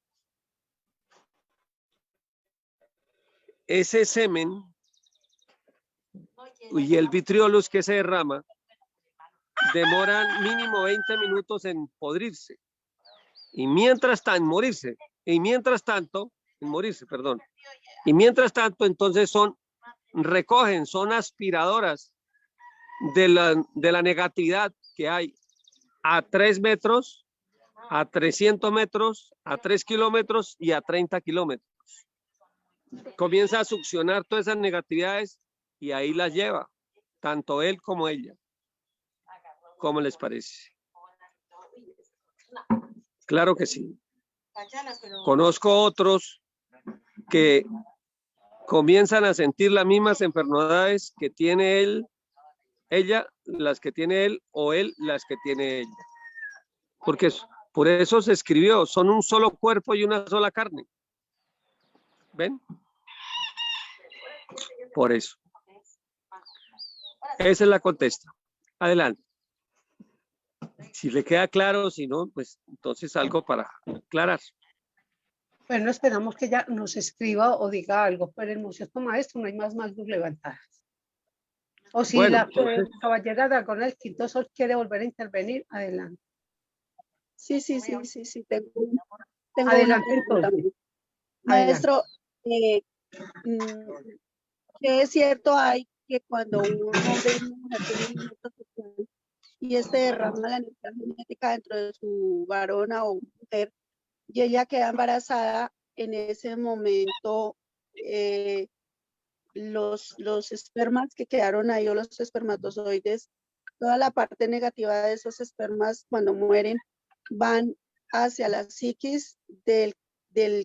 ese semen y el vitriolus que se derrama demoran mínimo 20 minutos en podrirse. Y mientras tanto, morirse. Y mientras tanto, entonces recogen, son aspiradoras de la negatividad que hay a 3 metros, a 300 metros, a 3 kilómetros y a 30 kilómetros. Comienza a succionar todas esas negatividades y ahí las lleva, tanto él como ella. ¿Cómo les parece? Claro que sí. Conozco otros que comienzan a sentir las mismas enfermedades que tiene ella, las que tiene él, o él, las que tiene ella. Porque por eso se escribió, son un solo cuerpo y una sola carne. ¿Ven? Por eso. Esa es la contesta. Adelante. Si le queda claro, si no, pues entonces algo para aclarar. Bueno, esperamos que ella nos escriba o diga algo, pero en cierto, maestro, no hay más manos levantadas. O si Bueno, la entonces, caballera Dragón del Quinto Sol quiere volver a intervenir, adelante. Sí, tengo una Adelante, pregunta. entonces. Maestro, ¿qué es cierto hay que cuando un hombre y una mujer tienen un acto sexual y derrama la energía genética dentro de su varona o mujer y ella queda embarazada, en ese momento los espermas que quedaron ahí o los espermatozoides, toda la parte negativa de esos espermas cuando mueren van hacia la psiquis del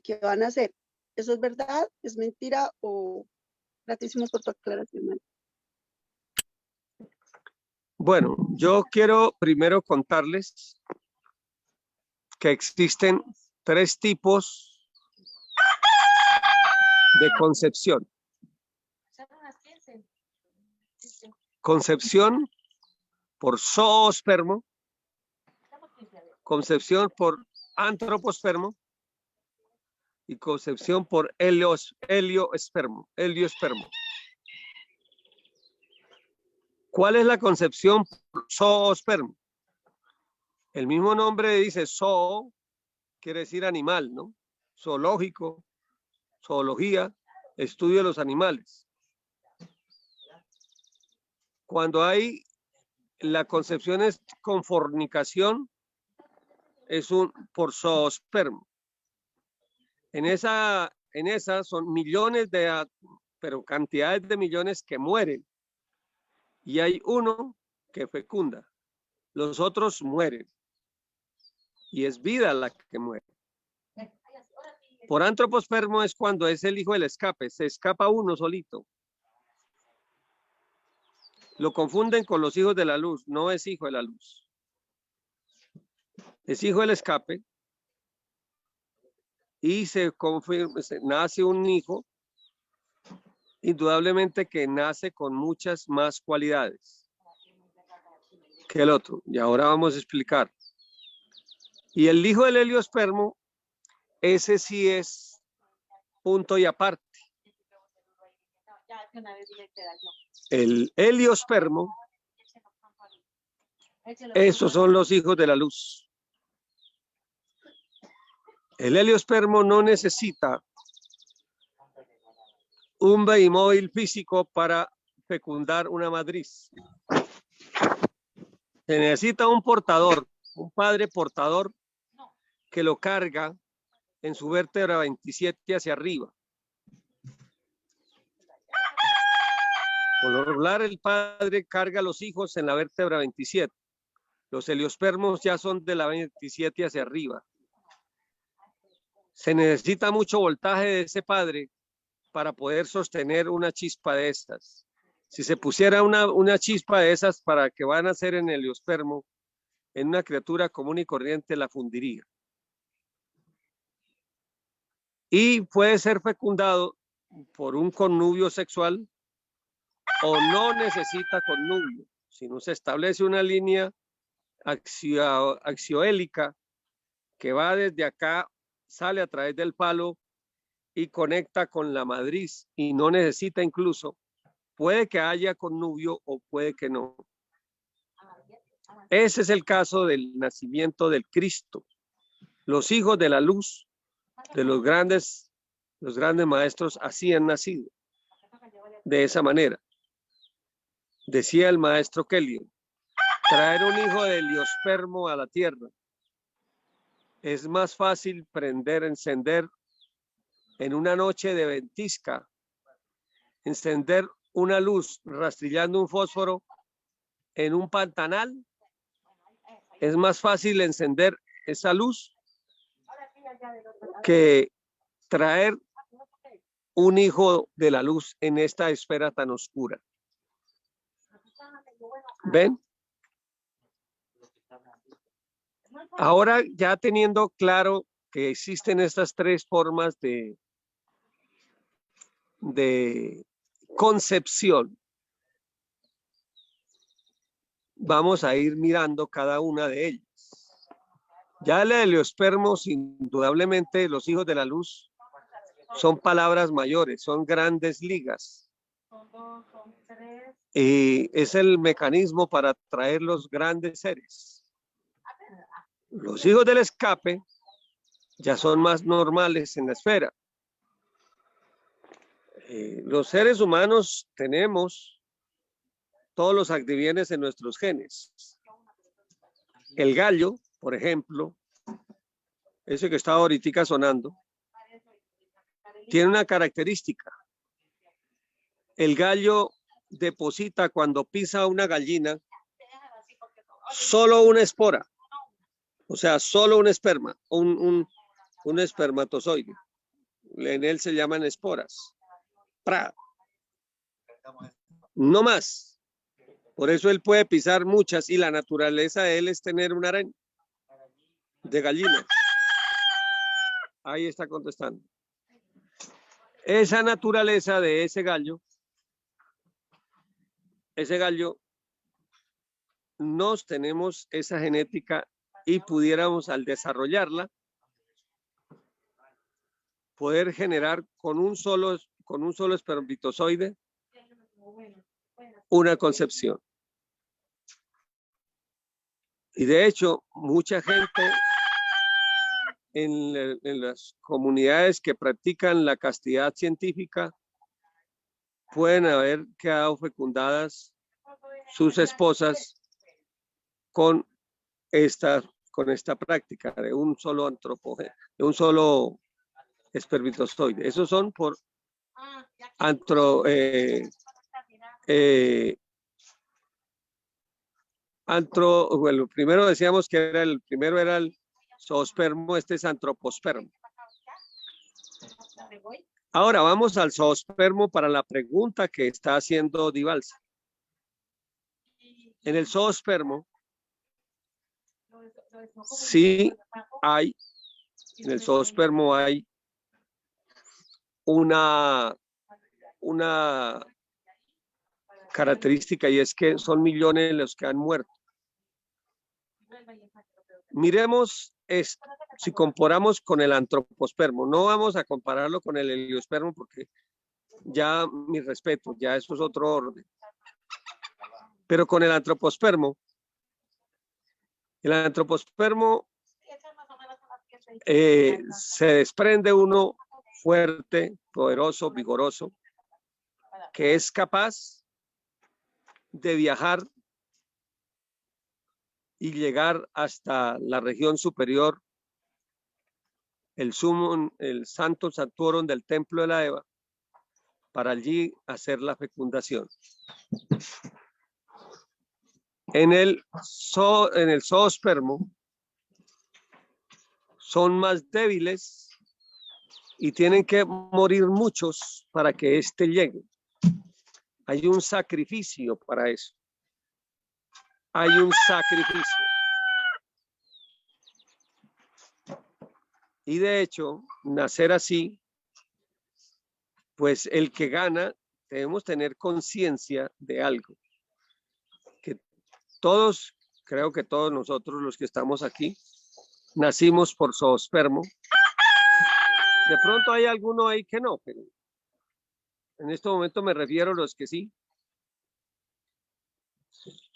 que van a ser? ¿Eso es verdad? ¿Es mentira? O gratísimos por tu aclaración. bueno, yo quiero primero contarles que existen 3 tipos de concepción. Concepción por zoospermo, concepción por antropospermo y concepción por helioespermo. ¿Cuál es la concepción por zoospermo? El mismo nombre dice zoo, quiere decir animal, ¿no? Zoológico, zoología, estudio de los animales. Cuando hay la concepción es con fornicación, es un por zoospermo. En esa son millones pero cantidades de millones que mueren. Y hay uno que fecunda. Los otros mueren. Y es vida la que muere. Por antropospermo es cuando es el hijo del escape. Se escapa uno solito. Lo confunden con los hijos de la luz. No es hijo de la luz. Es hijo del escape. Y nace un hijo, indudablemente que nace con muchas más cualidades que el otro. Y ahora vamos a explicar. Y el hijo del heliospermo, ese sí es punto y aparte. El heliospermo, esos son los hijos de la luz. El heliospermo no necesita un beimóvil físico para fecundar una matriz. Se necesita un portador, un padre portador que lo carga en su vértebra 27 hacia arriba. Por lo regular, el padre carga a los hijos en la vértebra 27. Los heliospermos ya son de la 27 hacia arriba. Se necesita mucho voltaje de ese padre para poder sostener una chispa de estas. Si se pusiera una chispa de esas para que van a ser en el heliospermo, en una criatura común y corriente la fundiría. Y puede ser fecundado por un connubio sexual o no necesita connubio, sino se establece una línea axiohélica que va desde acá, sale a través del palo y conecta con la matriz y no necesita incluso, puede que haya connubio o puede que no. Ese es el caso del nacimiento del Cristo. Los hijos de la luz de los grandes maestros así han nacido, de esa manera. Decía el maestro Kelly, traer un hijo de heliospermo a la tierra es más fácil encender en una noche de ventisca, encender una luz rastrillando un fósforo en un pantanal. Es más fácil encender esa luz que traer un hijo de la luz en esta esfera tan oscura. ¿Ven? Ahora ya teniendo claro que existen estas tres formas de concepción, vamos a ir mirando cada una de ellas. Ya el heliospermo, indudablemente, los hijos de la luz son palabras mayores, son grandes ligas. Y es el mecanismo para atraer los grandes seres. Los hijos del escape ya son más normales en la esfera. Los seres humanos tenemos todos los activienes en nuestros genes. El gallo, por ejemplo, ese que está ahorita sonando, tiene una característica. El gallo deposita cuando pisa una gallina solo una espora, o sea, solo un esperma, un espermatozoide. En él se llaman esporas. No más. Por eso él puede pisar muchas y la naturaleza de él es tener un harén de gallinas. Ahí está contestando. Esa naturaleza de ese gallo nos tenemos esa genética y pudiéramos al desarrollarla poder generar con un solo espermatozoide una concepción. Y de hecho, mucha gente en las comunidades que practican la castidad científica pueden haber quedado fecundadas sus esposas con esta práctica de un solo de un solo espermatozoide. Esos son por bueno, primero decíamos que el primero era el zoospermo, este es antropospermo. Ahora vamos al zoospermo para la pregunta que está haciendo Divalsa. En el zoospermo sí hay, en el zoospermo hay una característica y es que son millones los que han muerto. Miremos esto, si comparamos con el antropospermo, no vamos a compararlo con el heliospermo porque ya mi respeto, ya eso es otro orden. Pero con el antropospermo se desprende uno fuerte, poderoso, vigoroso, que es capaz de viajar y llegar hasta la región superior, el santo santuorum del templo de la Eva, para allí hacer la fecundación. En el zoospermo son más débiles y tienen que morir muchos para que éste llegue. Hay un sacrificio para eso. Hay un sacrificio. Y de hecho, nacer así, pues el que gana, debemos tener conciencia de algo. Que todos, creo que todos nosotros los que estamos aquí, nacimos por zoospermo. De pronto hay alguno ahí que no, pero en este momento me refiero a los que sí.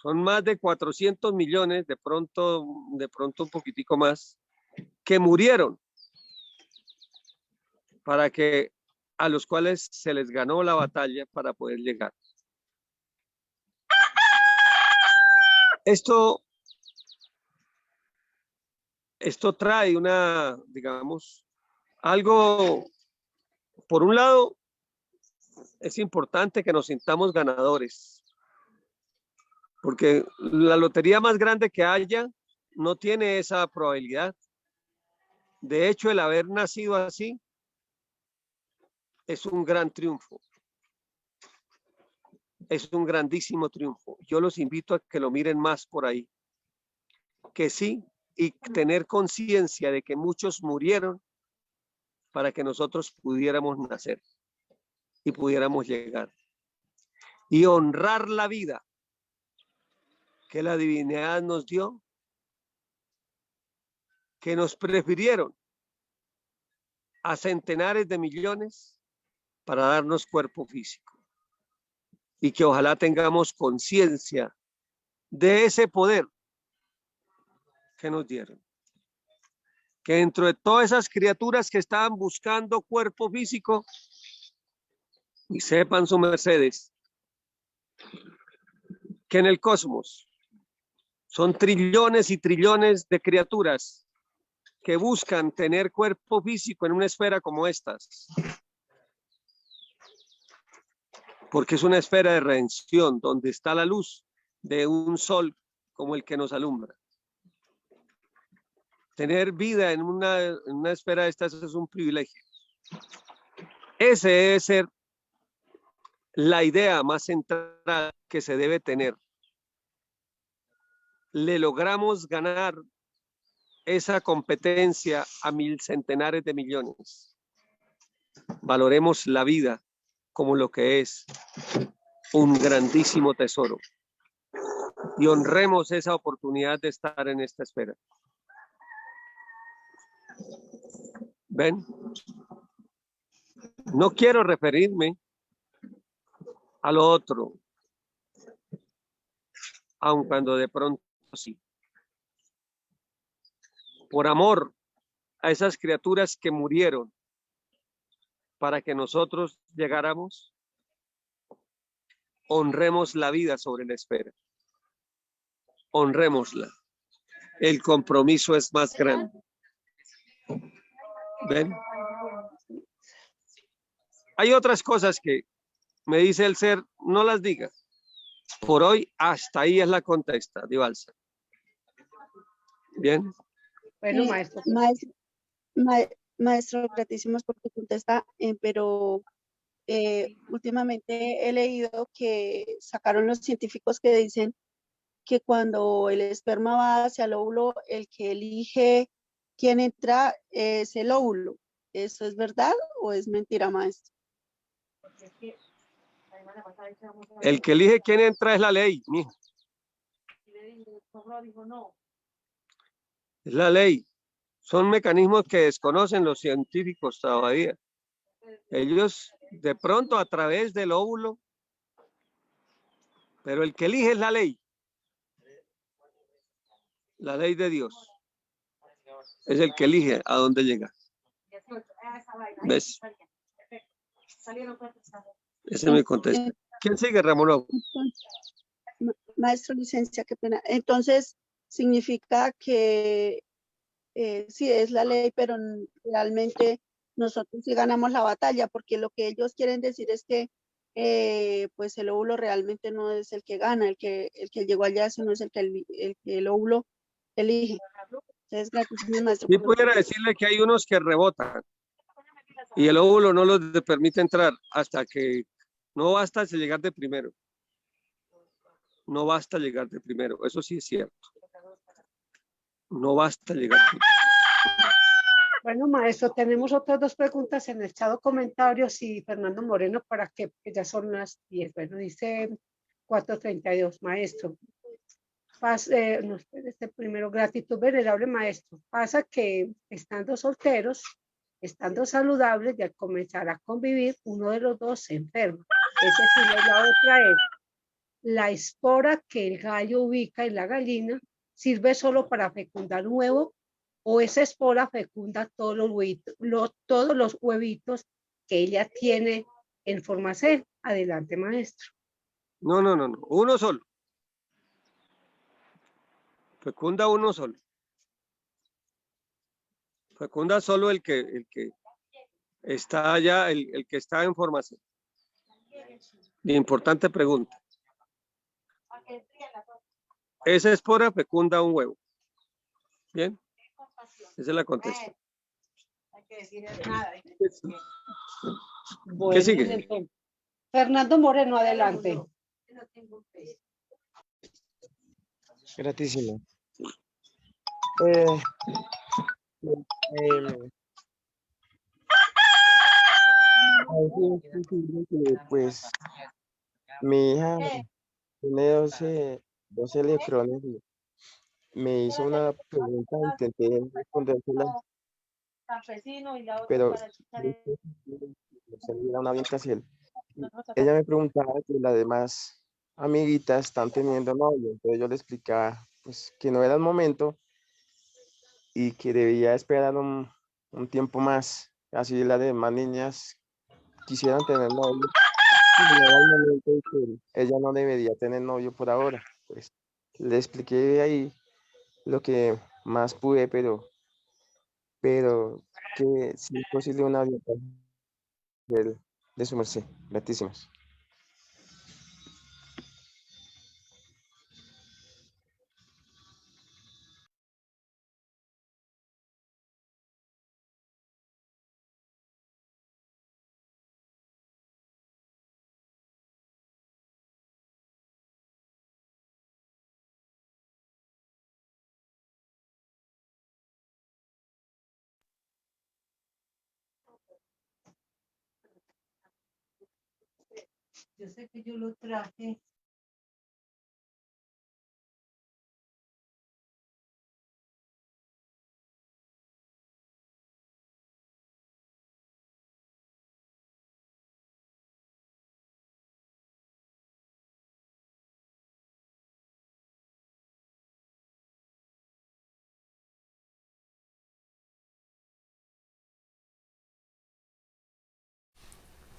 Son más de 400 millones, de pronto un poquitico más, que murieron para que a los cuales se les ganó la batalla para poder llegar. Esto trae una, digamos, algo, por un lado, es importante que nos sintamos ganadores, porque la lotería más grande que haya no tiene esa probabilidad. De hecho, el haber nacido así es un gran triunfo. Es un grandísimo triunfo. Yo los invito a que lo miren más por ahí. Que sí, y tener conciencia de que muchos murieron para que nosotros pudiéramos nacer y pudiéramos llegar. Y honrar la vida que la divinidad nos dio, que nos prefirieron a centenares de millones para darnos cuerpo físico. Y que ojalá tengamos conciencia de ese poder que nos dieron. Que dentro de todas esas criaturas que estaban buscando cuerpo físico, y sepan sus mercedes, que en el cosmos son trillones y trillones de criaturas que buscan tener cuerpo físico en una esfera como estas. Porque es una esfera de redención donde está la luz de un sol como el que nos alumbra. Tener vida en una esfera de estas es un privilegio. Ese debe ser la idea más central que se debe tener. Le logramos ganar esa competencia a mil centenares de millones. Valoremos la vida como lo que es un grandísimo tesoro y honremos esa oportunidad de estar en esta esfera. ¿Ven? No quiero referirme a lo otro, aun cuando de pronto sí. Por amor a esas criaturas que murieron para que nosotros llegáramos, honremos la vida sobre la esfera. Honrémosla. El compromiso es más grande. ¿Ven? Hay otras cosas que me dice el ser, no las digas. Por hoy, hasta ahí es la contesta, Divalsa. Bien. Bueno, maestro. Maestro, gratísimos por tu contesta, pero últimamente he leído que sacaron los científicos que dicen que cuando el esperma va hacia el óvulo, el que elige quién entra es el óvulo. ¿Eso es verdad o es mentira, maestro? El que elige quién entra es la ley, mijo. Es la ley. Son mecanismos que desconocen los científicos todavía. Ellos de pronto a través del óvulo, pero el que elige es la ley. La ley de Dios. Es el que elige a dónde llega. ¿Ves? Ese me contesta. ¿Quién sigue, Ramón? Maestro, licencia, qué pena. Entonces, significa que sí es la ley, pero realmente nosotros sí ganamos la batalla, porque lo que ellos quieren decir es que pues el óvulo realmente no es el que gana, el que llegó allá, sino es el que el óvulo elige. Entonces, gracias, maestro. Sí, pudiera decirle que hay unos que rebotan y el óvulo no los permite entrar hasta que no basta llegar de primero. No basta llegar de primero, eso sí es cierto. No basta llegar primero. Bueno, maestro, tenemos otras dos preguntas en el chat, comentarios y Fernando Moreno para que ya son las 10. Bueno, dice 4:32, maestro. no, espérese, primero, gratitud, venerable maestro. Pasa que estando solteros, estando saludables y al comenzar a convivir, uno de los dos se enferma. Esa es una. La otra es la espora que el gallo ubica en la gallina, ¿sirve solo para fecundar un huevo o esa espora fecunda todos los huevitos que ella tiene en forma C? Adelante, maestro. No, no, no, no. Uno solo. Fecunda uno solo. Fecunda solo el que está allá, el que está en formación. Importante pregunta. Esa espora fecunda un huevo. Bien. Esa es la contestación. ¿Qué sigue? Fernando Moreno, adelante. Gratísimo. Pues mi hija tiene 12 electrones y me hizo una pregunta, intenté respondérsela, pero era una orientación. Ella me preguntaba que las demás amiguitas están teniendo novio, entonces yo le explicaba pues que no era el momento y que debía esperar un tiempo más, así las demás niñas quisieran tener novio, y no era el momento y que ella no debería tener novio por ahora. Pues le expliqué ahí lo que más pude, pero que si es posible una orientación de su merced. Gratísimos. Yo sé que yo lo traje.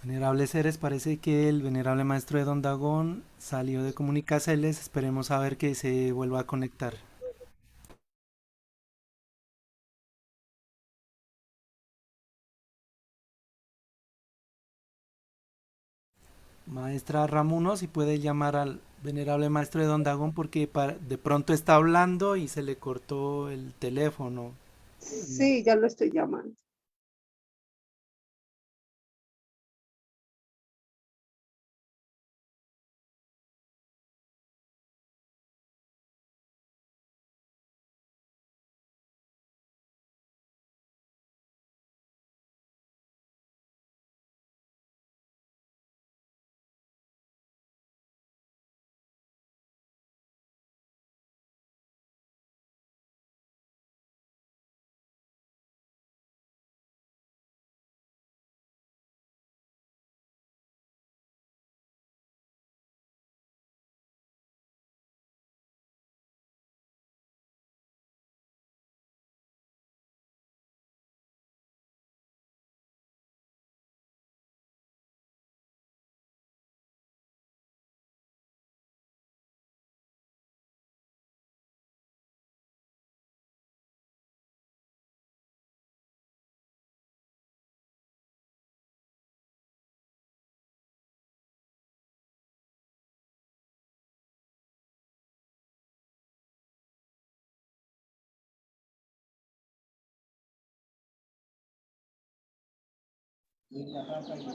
Venerables seres, parece que el venerable maestro de Don Dagón salió de comunicarles. Esperemos a ver que se vuelva a conectar. Maestra Ramuno, si puede llamar al venerable maestro de Don Dagón porque de pronto está hablando y se le cortó el teléfono. Sí, ya lo estoy llamando.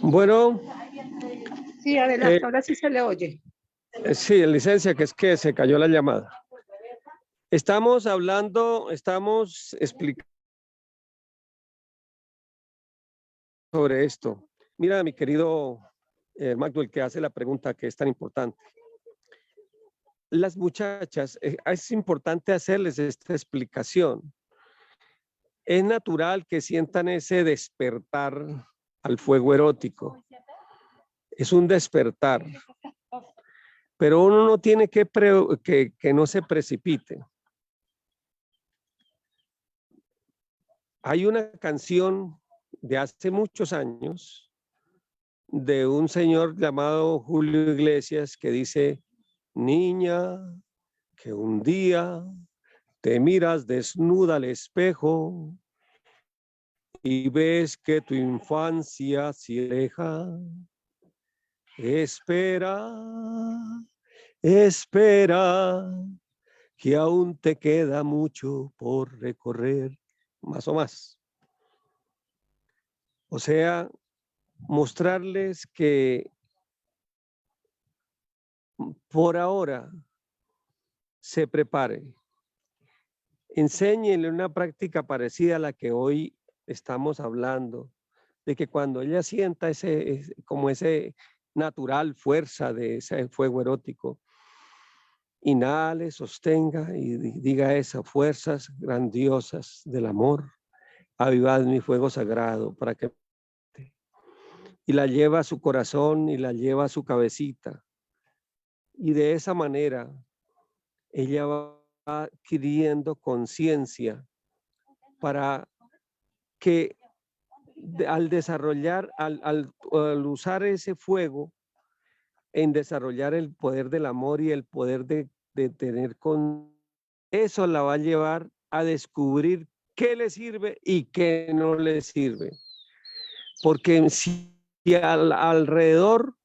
Bueno. Sí, adelante, ahora sí se le oye. Sí, licencia, que es que se cayó la llamada. Estamos explicando sobre esto. Mira, mi querido Maxwell, que hace la pregunta que es tan importante. las muchachas, es importante hacerles esta explicación. Es natural que sientan ese despertar al fuego erótico. Es un despertar. Pero uno no tiene que no se precipite. Hay una canción de hace muchos años de un señor llamado Julio Iglesias que dice: niña, que un día te miras desnuda al espejo y ves que tu infancia se aleja. Espera, espera, que aún te queda mucho por recorrer, más o más. O sea, mostrarles que por ahora se prepare. Enséñenle una práctica parecida a la que hoy estamos hablando, de que cuando ella sienta como ese natural fuerza de ese fuego erótico, inhale, sostenga y diga esas fuerzas grandiosas del amor: avivad mi fuego sagrado para que... Y la lleva a su corazón y la lleva a su cabecita. Y de esa manera ella va adquiriendo conciencia para que al desarrollar, al usar ese fuego, en desarrollar el poder del amor y el poder de tener con eso, la va a llevar a descubrir qué le sirve y qué no le sirve. Porque si alrededor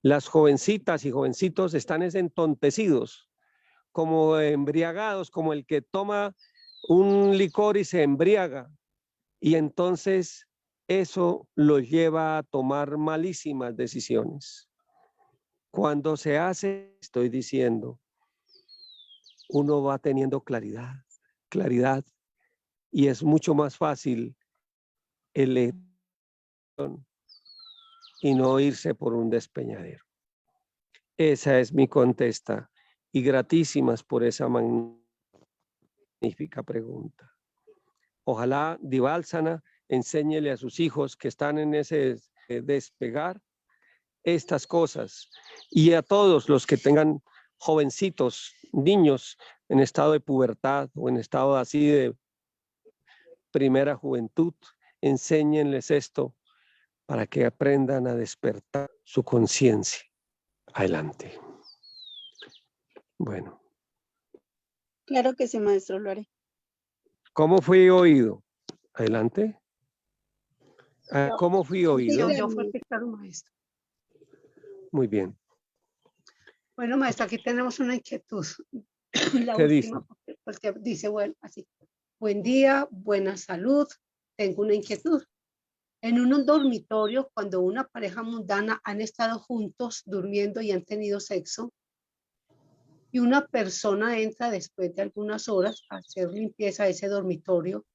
las jovencitas y jovencitos están entontecidos, como embriagados, como el que toma un licor y se embriaga, y entonces eso los lleva a tomar malísimas decisiones. Cuando se hace, estoy diciendo, uno va teniendo claridad, y es mucho más fácil y no irse por un despeñadero. Esa es mi contesta, y gratísimas por esa magnífica pregunta. Ojalá Divalsana enséñele a sus hijos que están en ese despegar estas cosas, y a todos los que tengan jovencitos, niños en estado de pubertad o en estado así de primera juventud, enséñenles esto para que aprendan a despertar su conciencia. Adelante. Bueno. Claro que sí, maestro, lo haré. ¿Cómo fui oído? Adelante. ¿Cómo fui oído? Yo fui claro, maestro. Muy bien. Bueno, maestro, aquí tenemos una inquietud. La ¿Qué última, dice? porque dice, bueno, así: buen día, buena salud, tengo una inquietud. En un dormitorio, cuando una pareja mundana han estado juntos durmiendo y han tenido sexo, y una persona entra después de algunas horas a hacer limpieza a ese dormitorio,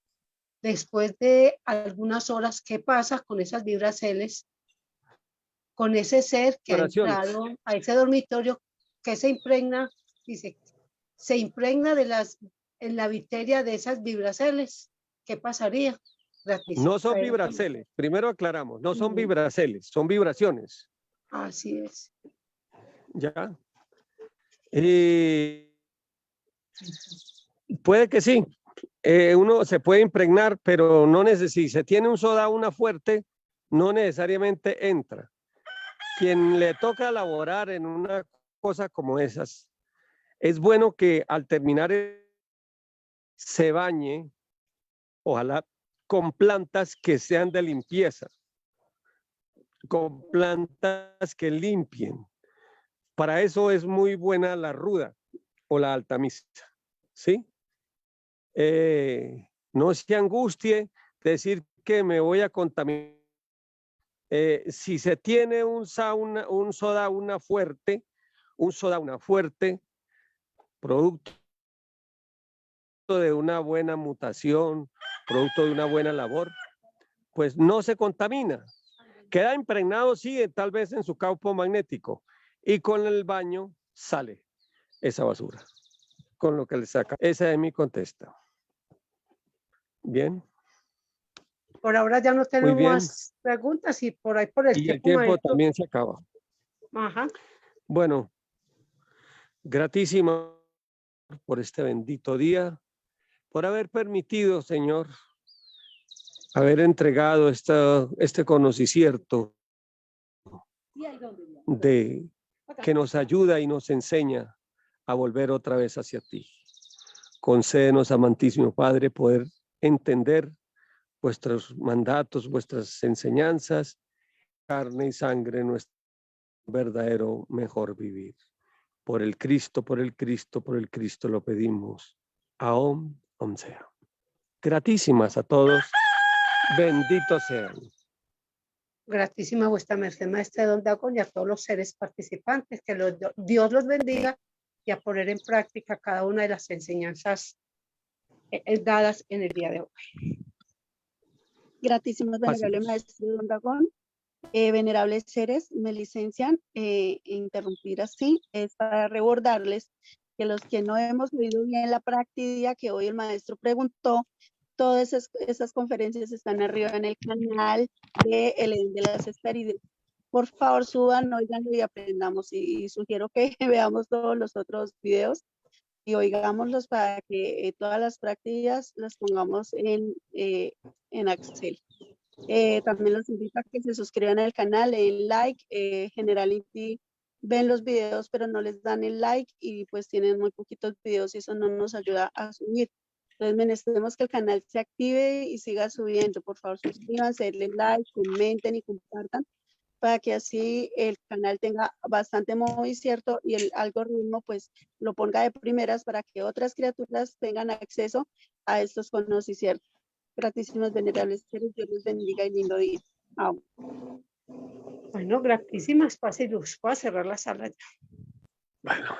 después de algunas horas, ¿qué pasa con esas vibraceles? Con ese ser que ha entrado a ese dormitorio, que se impregna, dice, se impregna en la viteria de esas vibraceles. ¿Qué pasaría? No son vibraceles, primero aclaramos, no son vibraceles, son vibraciones. Así es. Ya. Puede que sí, uno se puede impregnar, pero no necesita. Si se tiene un soda una fuerte, no necesariamente entra. Quien le toca laborar en una cosa como esas, es bueno que al terminar se bañe, ojalá con plantas que sean de limpieza, con plantas que limpien. Para eso es muy buena la ruda o la altamisa, ¿sí? No se angustie decir que me voy a contaminar. Si se tiene un soda una fuerte, producto de una buena mutación, producto de una buena labor, pues no se contamina. Queda impregnado, sí, tal vez en su campo magnético, y con el baño sale. esa basura con lo que le saca. Esa es mi contesta. Bien. Por ahora ya no Muy tenemos bien. más preguntas y por ahí por el Y el tiempo, tiempo maestro. también se acaba. Ajá. Bueno, gratísimo por este bendito día, por haber permitido, Señor, haber entregado este conocimiento que nos ayuda y nos enseña a volver otra vez hacia ti. Concédenos, amantísimo Padre, poder entender vuestros mandatos, vuestras enseñanzas, carne y sangre, nuestro verdadero mejor vivir. Por el Cristo, por el Cristo, por el Cristo lo pedimos. Aom, Om sea. Gratísimas a todos. Benditos sean. Gratísima vuestra merced, maestra Don Dagón, y a todos los seres participantes. Que Dios los bendiga y a poner en práctica cada una de las enseñanzas dadas en el día de hoy. Gratísimos, venerable Pásenos. maestro Don Dagón. Venerables seres, me licencian interrumpir así, es para recordarles que los que no hemos oído bien la práctica que hoy el maestro preguntó, todas esas conferencias están arriba en el canal de El Edén de las Hespérides. Por favor, suban, oiganlo y aprendamos. Y sugiero que veamos todos los otros videos y oigámoslos para que todas las prácticas las pongamos en Excel. También los invito a que se suscriban al canal, den like. Generalmente ven los videos pero no les dan el like y pues tienen muy poquitos videos y eso no nos ayuda a subir. Entonces necesitamos que el canal se active y siga subiendo. Por favor, suscríbanse, denle like, comenten y compartan para que así el canal tenga bastante movimiento y el algoritmo pues lo ponga de primeras para que otras criaturas tengan acceso a estos conocimientos. Gratísimos, venerables seres, Dios los bendiga y lindo día. Au. Bueno, gratísimas, paz y luz. Voy a cerrar la sala ya. Bueno.